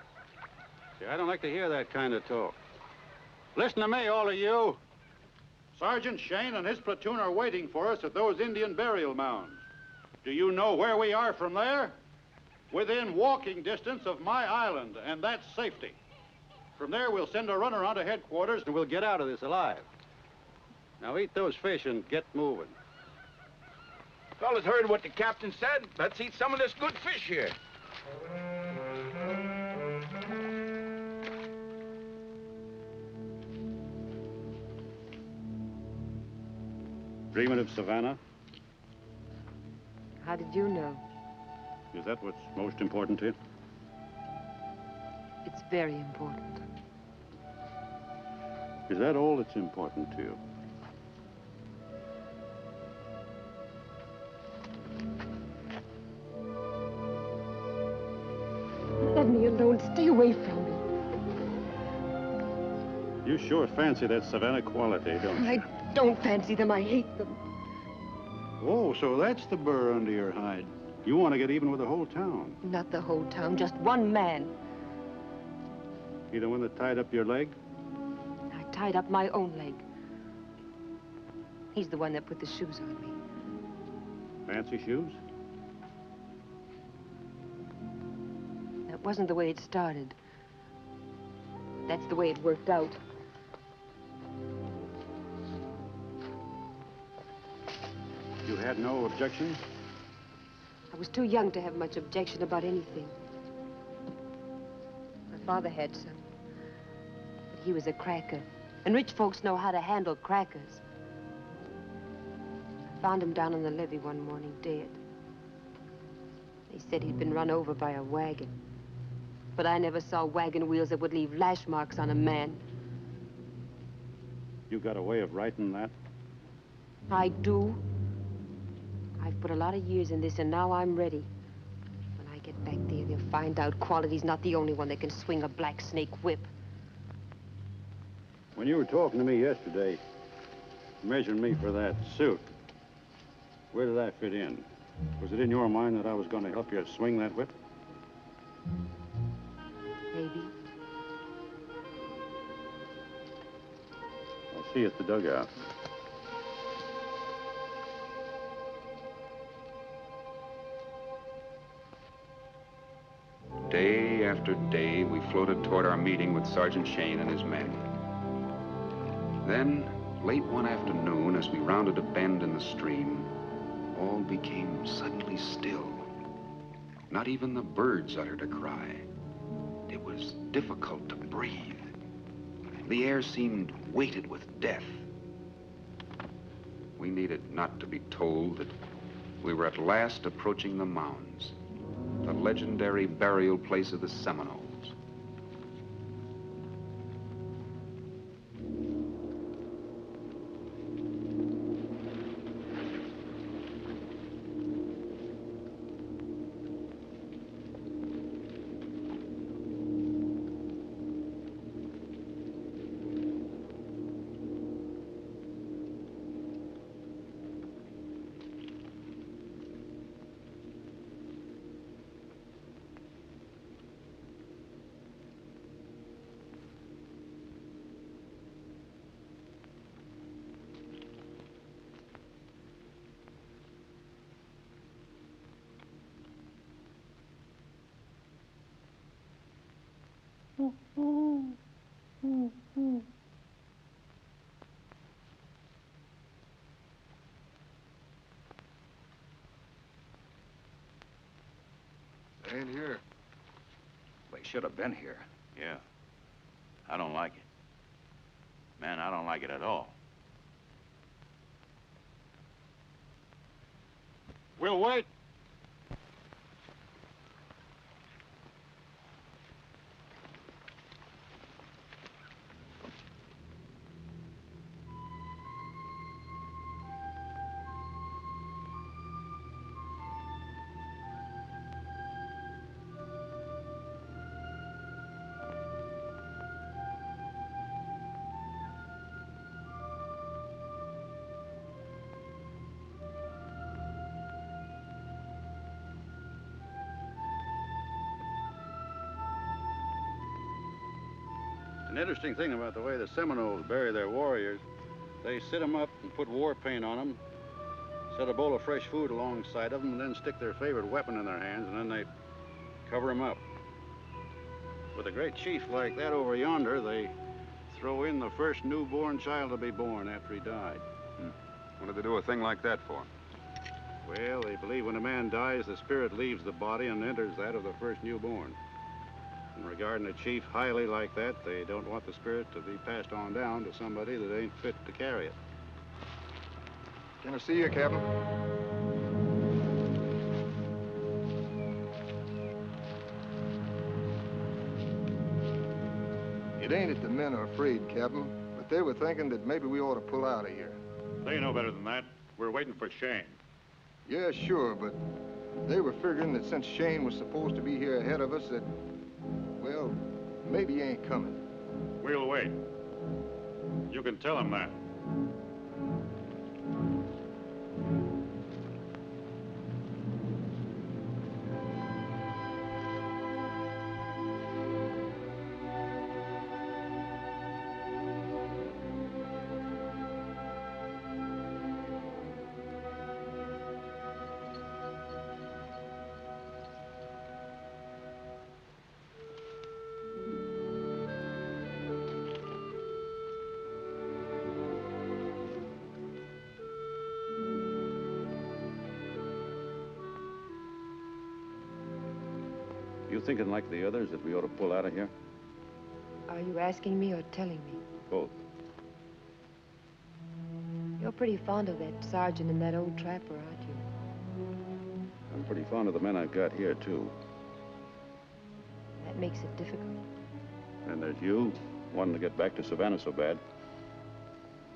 See, I don't like to hear that kind of talk. Listen to me, all of you. Sergeant Shane and his platoon are waiting for us at those Indian burial mounds. Do you know where we are from there? Within walking distance of my island, and that's safety. From there, we'll send a runner on to headquarters, and we'll get out of this alive. Now eat those fish and get moving.
Fellas heard what the captain said. Let's eat some of this good fish here.
Dreaming of Savannah?
How did you know?
Is that what's most important to you?
It's very important.
Is that all that's important to you?
Let me alone. Stay away from me.
You sure fancy that Savannah quality, don't you?
I don't fancy them. I hate them.
Oh, so that's the burr under your hide. You want to get even with the whole town.
Not the whole town, just one man.
He the one that tied up your leg?
I tied up my own leg. He's the one that put the shoes on me.
Fancy shoes?
That wasn't the way it started. That's the way it worked out.
You had no objections?
I was too young to have much objection about anything. My father had some. But he was a cracker. And rich folks know how to handle crackers. I found him down on the levee one morning, dead. They said he'd been run over by a wagon. But I never saw wagon wheels that would leave lash marks on a man.
You got a way of writing that?
I do. I've put a lot of years in this, and now I'm ready. When I get back there, they'll find out Quality's not the only one that can swing a black snake whip.
When you were talking to me yesterday, measuring me for that suit, where did that fit in? Was it in your mind that I was going to help you swing that whip?
Maybe.
I'll see you at the dugout.
Day after day, we floated toward our meeting with Sergeant Shane and his men. Then, late one afternoon, as we rounded a bend in the stream, all became suddenly still. Not even the birds uttered a cry. It was difficult to breathe. The air seemed weighted with death. We needed not to be told that we were at last approaching the mounds, the legendary burial place of the Seminoles.
They ain't here. They should have been here.
Yeah. I don't like it. Man, I don't like it at all.
We'll wait. An interesting thing about the way the Seminoles bury their warriors, they sit them up and put war paint on them, set a bowl of fresh food alongside of them, and then stick their favorite weapon in their hands, and then they cover them up. With a great chief like that over yonder, they throw in the first newborn child to be born after he died.
What did they do a thing like that for?
Well, they believe when a man dies, the spirit leaves the body and enters that of the first newborn. And regarding a chief highly like that, they don't want the spirit to be passed on down to somebody that ain't fit to carry it.
Can I see you, Captain? It ain't that the men are afraid, Captain, but
they were thinking that maybe we ought to pull out of here.
They know better than that. We're waiting for Shane.
Yeah, sure, but they were figuring that since Shane was supposed to be here ahead of us, that, well, maybe he ain't coming.
We'll wait. You can tell him that.
You thinking like the others that we ought to pull out of here?
Are you asking me or telling me?
Both.
You're pretty fond of that sergeant and that old trapper, aren't you?
I'm pretty fond of the men I've got here, too.
That makes it difficult.
And there's you, wanting to get back to Savannah so bad.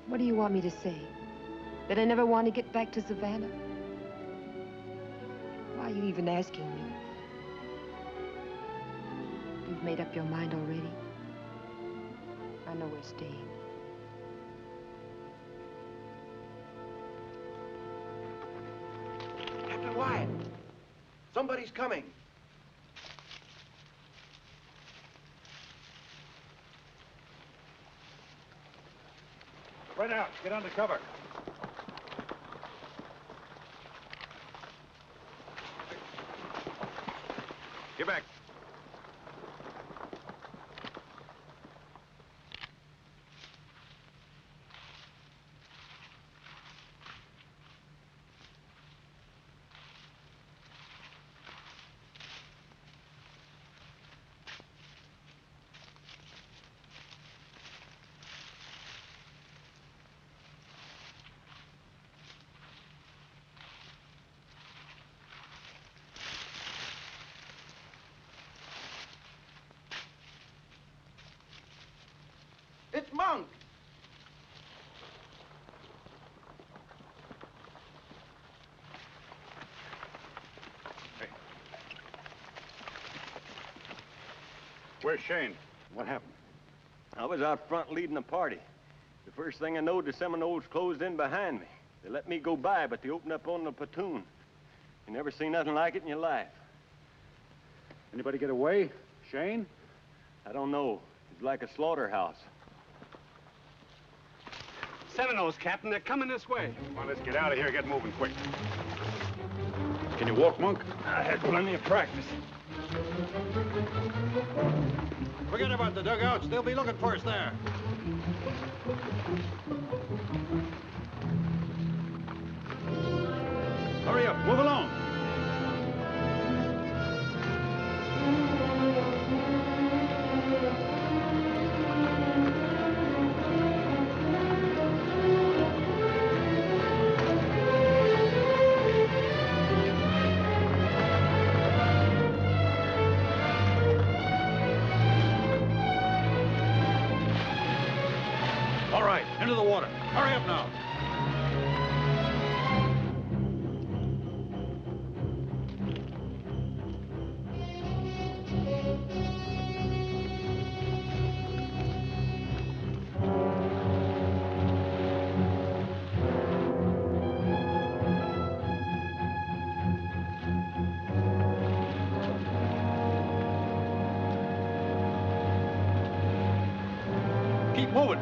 What do you want me to say? That I never want to get back to Savannah? Why are you even asking me? You've made up your mind already. I know we're staying.
Captain Wyatt, somebody's coming.
Right out. Get under cover.
Get back.
It's Monk.
Where's Shane? What happened?
I was out front leading a party. The first thing I knowed, the Seminoles closed in behind me. They let me go by, but they opened up on the platoon. You never seen nothing like it in your life.
Anybody get away? Shane?
I don't know. It's like a slaughterhouse.
Seminoles, Captain. They're coming this way.
Come on, let's get out of here. Get moving quick. Can you walk, Monk?
I had plenty of practice.
Forget about the dugouts. They'll be looking for us there.
Hurry up. Move along. All right, into the water. Hurry up now. Keep moving.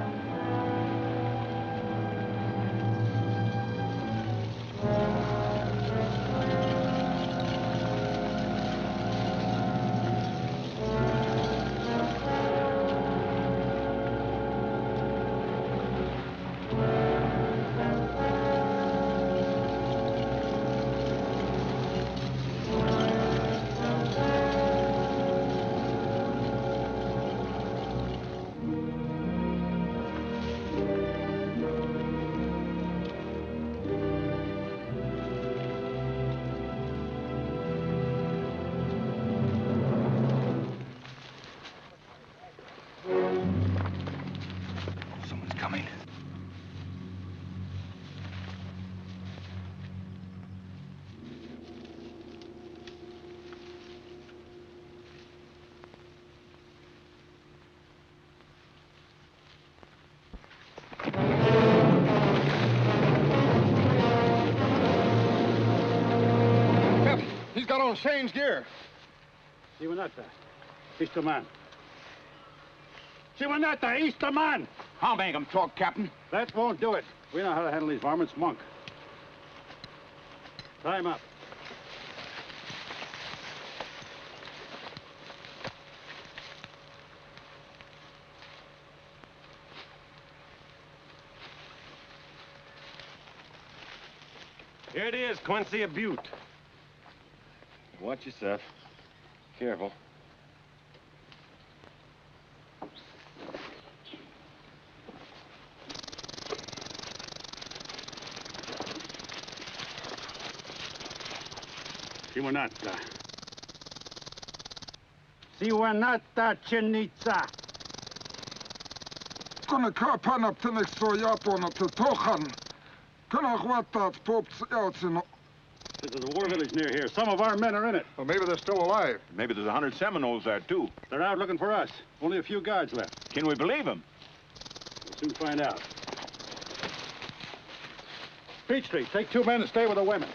got on Shane's gear.
Simonetta, he's the man. Simonetta, he's the man!
I'll make him talk, Captain.
That won't do it. We know how to handle these varmints, Monk. Tie him up.
Here it is, Quincy, a butte. Watch yourself. Careful.
Simonetta. Simonetta, Czenica.
Kunnen kapan op ten ik zo Japan op de tochen. Kunnen wat dat pops out in.
There's a war village near here. Some of our men are in it.
Well, maybe they're still alive.
Maybe there's 100 Seminoles there, too.
They're out looking for us. Only a few guards left.
Can we believe them?
We'll soon find out. Peachtree, take 2 men and stay with the women.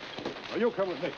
Or you come with me.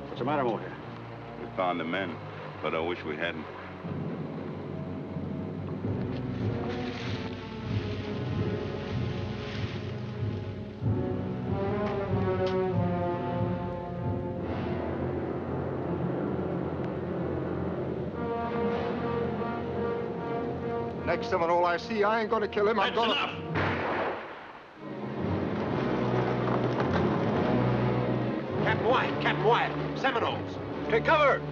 What's the matter, Mohill?
We found the men, but I wish we hadn't.
Next Seminole I see, I ain't gonna kill him. I'm gonna...
Enough!
Captain Wyatt, Seminoles. Take cover!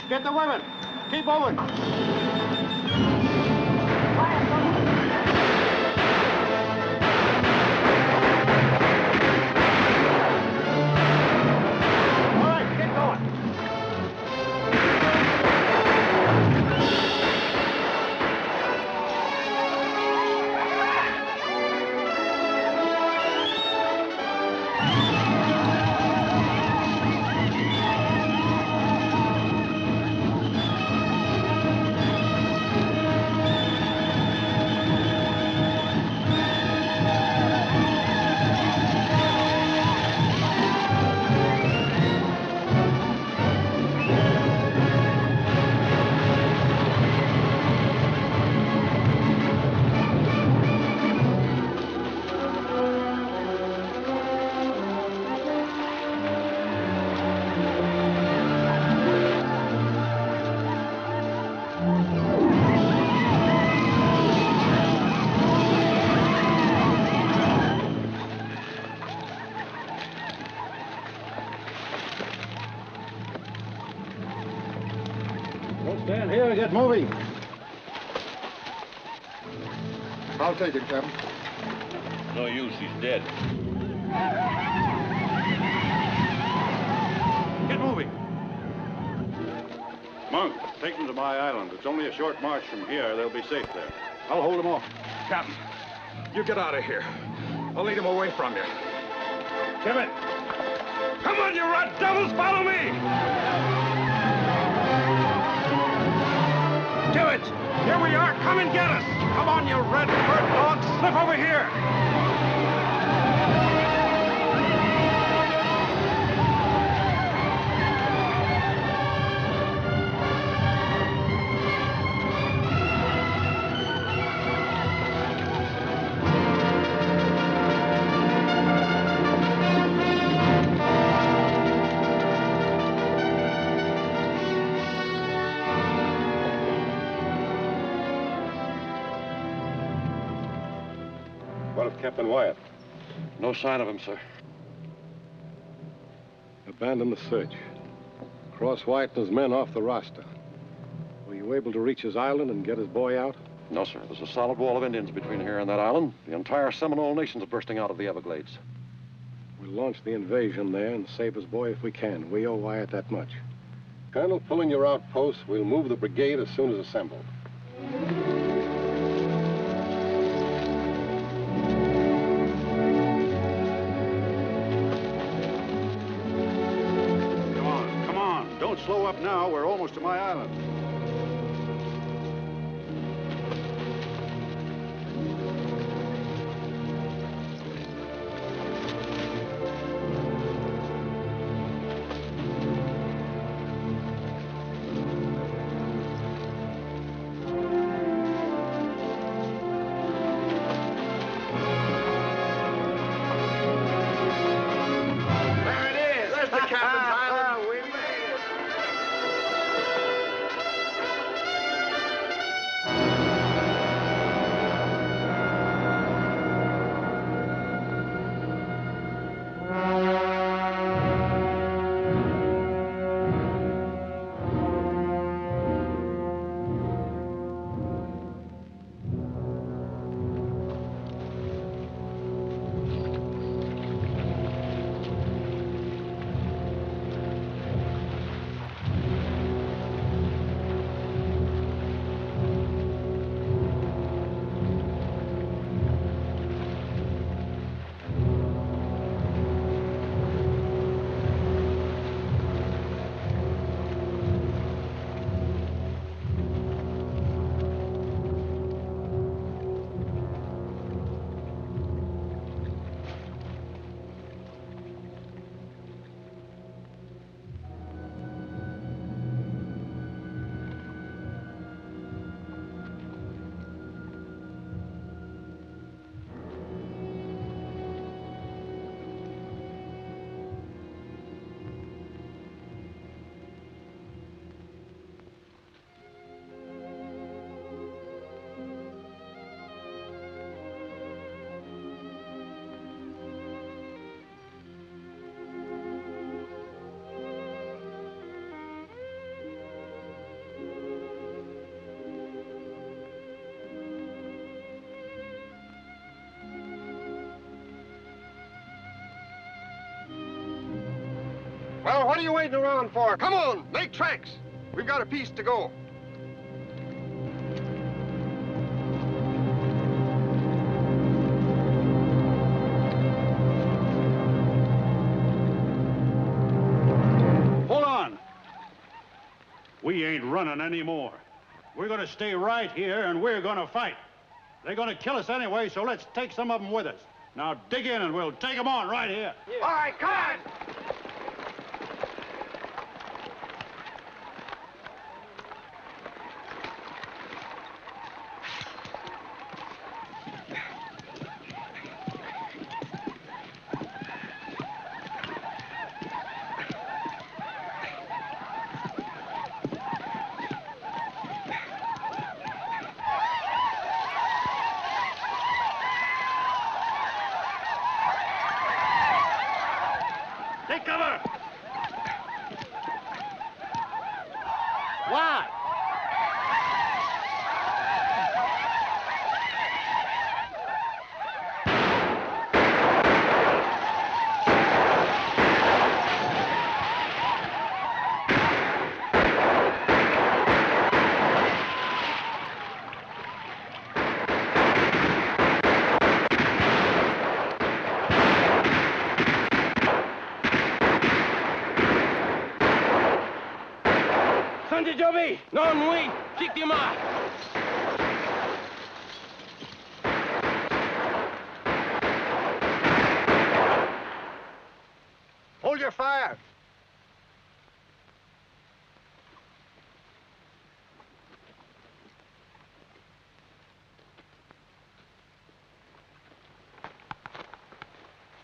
Get the women. Keep moving. Stand here and get moving.
I'll take it, Captain.
No use, he's dead.
Get moving. Monk, take them to my island. It's only a short march from here. They'll be safe there. I'll hold them off.
Captain, you get out of here. I'll lead him away from you.
Kevin!
Come on, you rat devils, follow me! Do it! Here we are, come and get us! Come on, you red bird dogs, slip over here!
What of Captain Wyatt?
No sign of him, sir.
Abandon the search. Cross Wyatt and his men off the roster. Were you able to reach his island and get his boy out?
No, sir. There's a solid wall of Indians between here and that island. The entire Seminole Nation's bursting out of the Everglades.
We'll launch the invasion there and save his boy if we can. We owe Wyatt that much. Colonel, pull in your outposts. We'll move the brigade as soon as assembled.
Come on. Don't slow up now. We're almost to my island.
Well, what are you waiting around for? Come on, make tracks. We've got a piece to go.
Hold on. We ain't running anymore. We're going to stay right here, and we're going to fight. They're going to kill us anyway, so let's take some of them with us. Now dig in, and we'll take them on right here.
Yeah. All right, come on.
Take cover!
Why?
Onde Joby? Non, oui. Victima.
Hold your fire.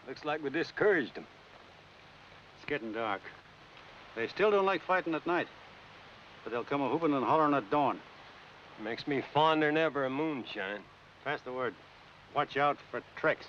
Looks like we discouraged them.
It's getting dark. They still don't like fighting at night. But they'll come a-whooping and hollering at dawn.
Makes me fonder than ever of moonshine.
Pass the word. Watch out for tricks.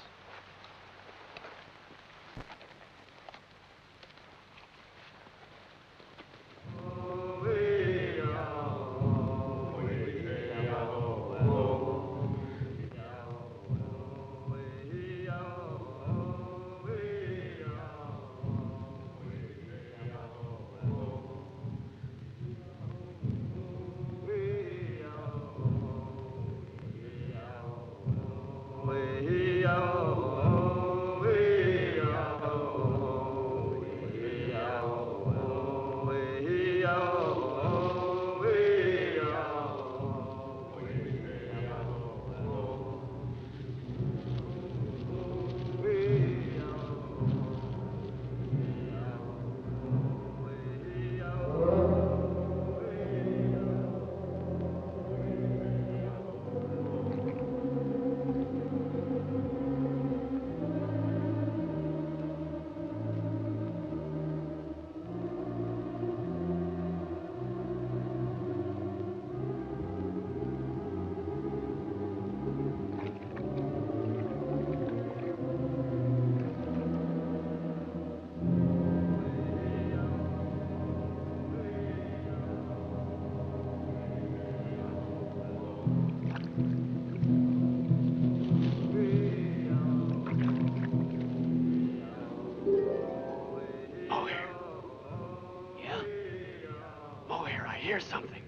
Hear something.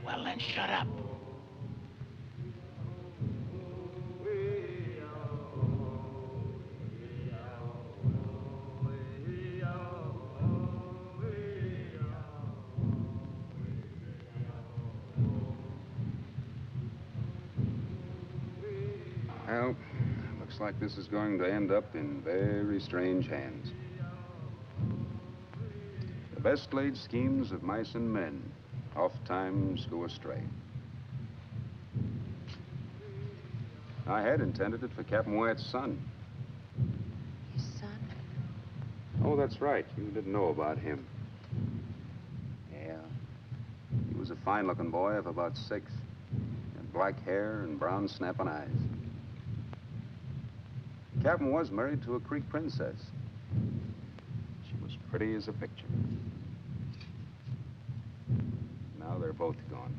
Well, then shut up.
Well, looks like this is going to end up in very strange hands. The best laid schemes of mice and men oftentimes go astray. I had intended it for Captain Wyatt's son.
His son?
Oh, that's right. You didn't know about him. Yeah. He was a fine-looking boy of about 6. Had black hair and brown snapping eyes. Captain was married to a Creek princess. She was pretty as a picture. Now they're both gone.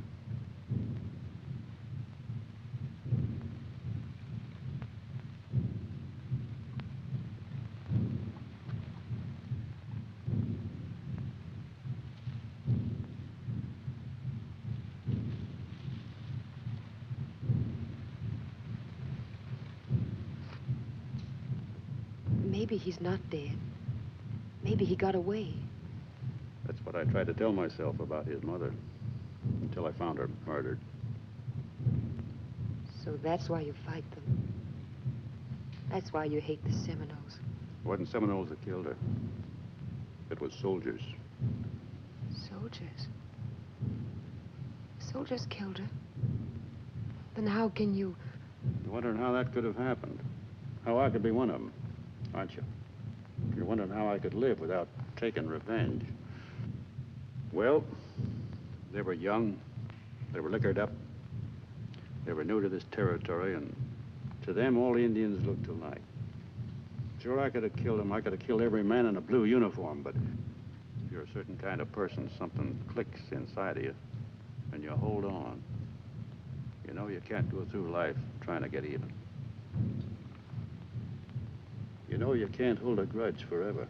Maybe he's not dead. Maybe he got away.
That's what I tried to tell myself about his mother, until I found her murdered.
So that's why you fight them. That's why you hate the Seminoles.
It wasn't Seminoles that killed her. It was soldiers.
Soldiers? Soldiers killed her? Then how can you...
You're wondering how that could have happened. How I could be one of them, aren't you? You're wondering how I could live without taking revenge. Well, they were young. They were liquored up. They were new to this territory, and to them, all Indians looked alike. Sure, I could have killed them. I could have killed every man in a blue uniform, but if you're a certain kind of person, something clicks inside of you, and you hold on. You know you can't go through life trying to get even. You know you can't hold a grudge forever.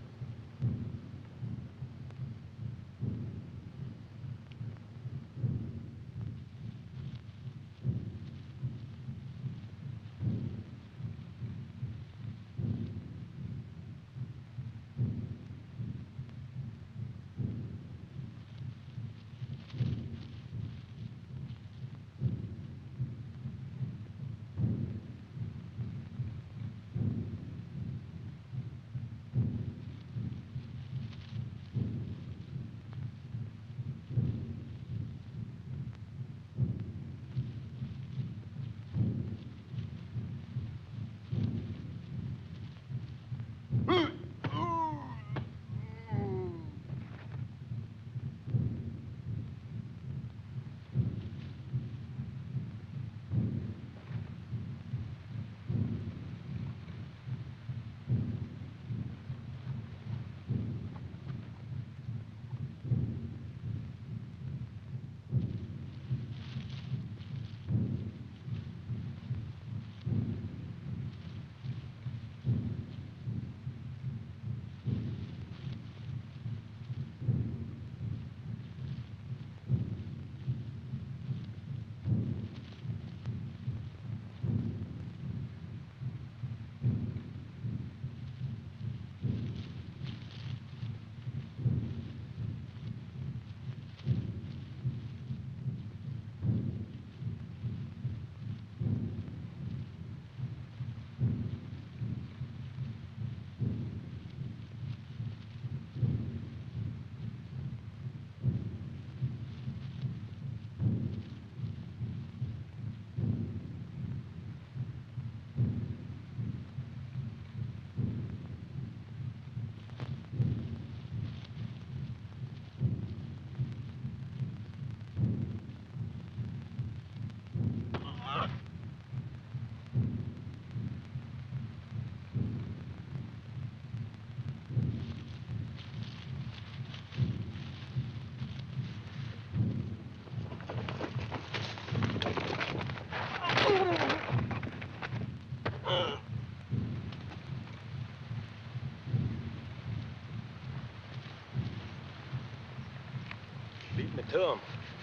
me to them.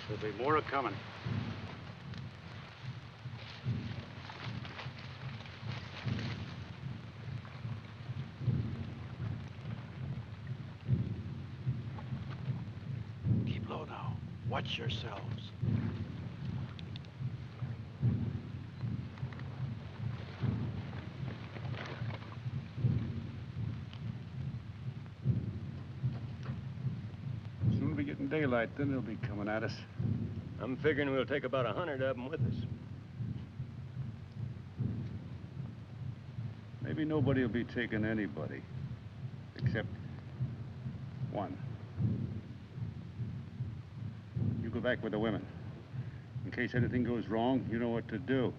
There'll be more coming.
Keep low now. Watch yourselves.
Soon we get in daylight, then they'll be coming at us.
I'm figuring we'll take about 100 of them with us.
Maybe nobody will be taking anybody. Except one. You go back with the women. In case anything goes wrong, you know what to do.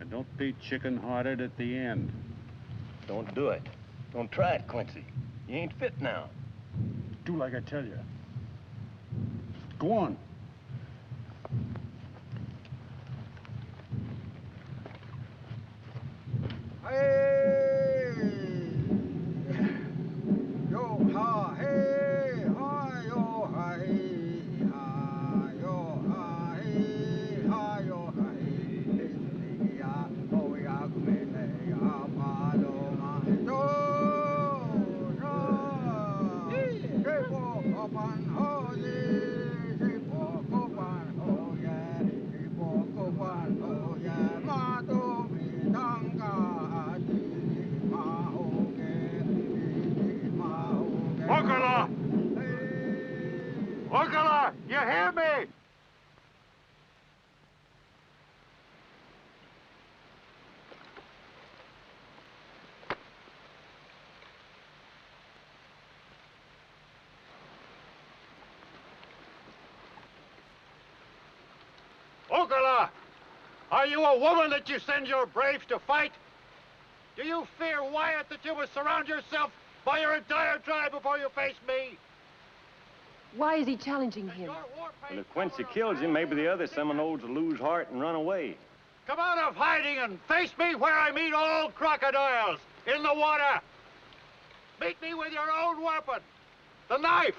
And don't be chicken-hearted at the end.
Don't do it. Don't try it, Quincy. You ain't fit now.
Do like I tell you. Go on.
Hey! Yo ha hey ha yo ha hey ha yo ha hey ha yo ha hey ya oh ya kumene ya paloma yo no hey po opan ho ye hey po opan ho ye hey po opan ho ye ma to mi danga
Okala! Okala! You hear me? Okala! Are you a woman that you send your braves to fight? Do you fear, Wyatt, that you will surround yourself by your entire tribe before you face me?
Why is he challenging him?
And if Quincy kills him, maybe the other Seminoles will lose heart and run away.
Come out of hiding and face me where I meet all crocodiles, in the water. Meet me with your own weapon, the knife.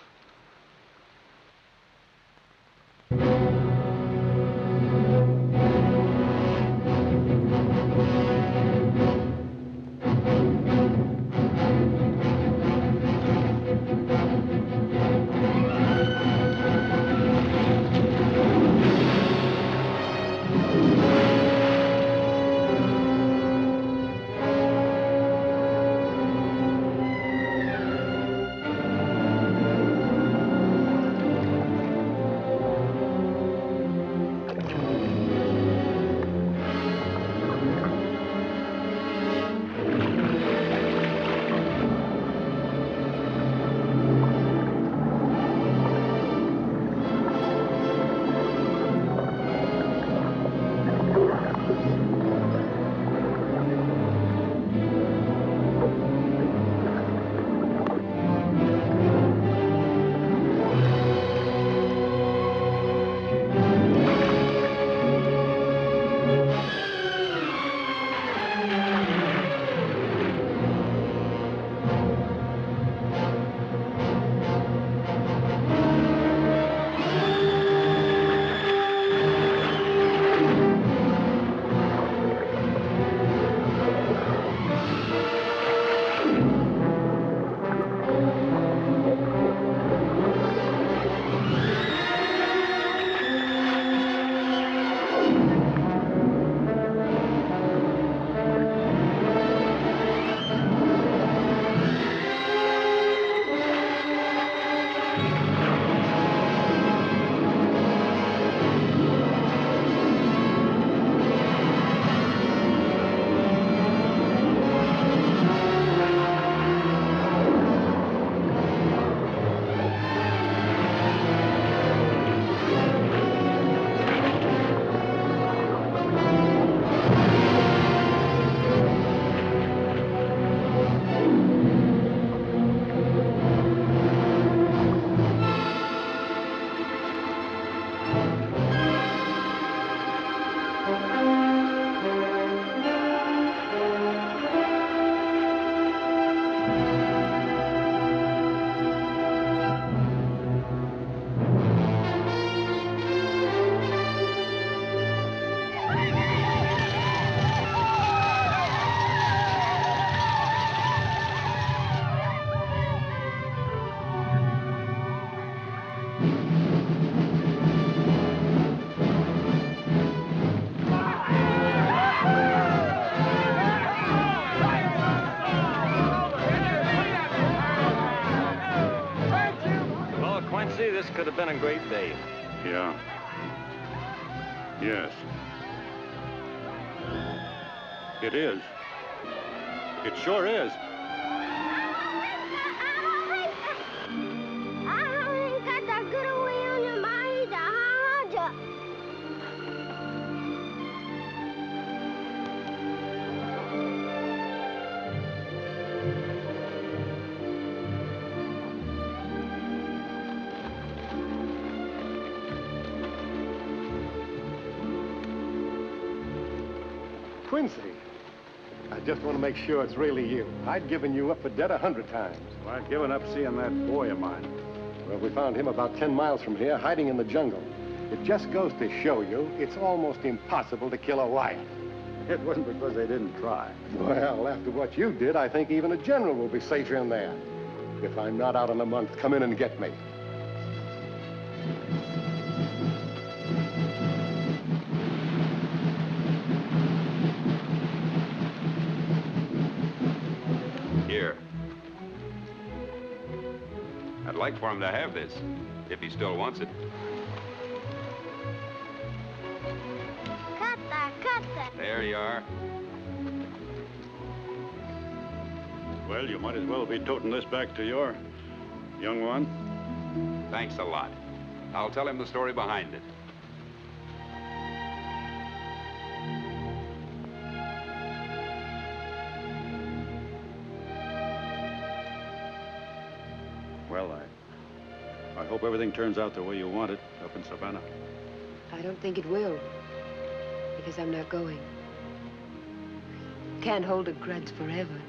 Quincy, this could have been a great day.
Yeah. Yes. It is. It sure is.
Quincy, I just want to make sure it's really you. I'd given you up for dead 100 times.
Well, I'd given up seeing that boy of mine.
Well, we found him about 10 miles from here, hiding in the jungle. It just goes to show you it's almost impossible to kill a Wyatt.
It wasn't because they didn't try.
Well, after what you did, I think even a general will be safer in there. If I'm not out in a month, come in and get me.
Here. I'd like for him to have this, if he still wants it. There you are.
Well, you might as well be toting this back to your young one.
Thanks a lot. I'll tell him the story behind it.
Well, I hope everything turns out the way you want it up in Savannah.
I don't think it will, because I'm not going. Can't hold a grudge forever.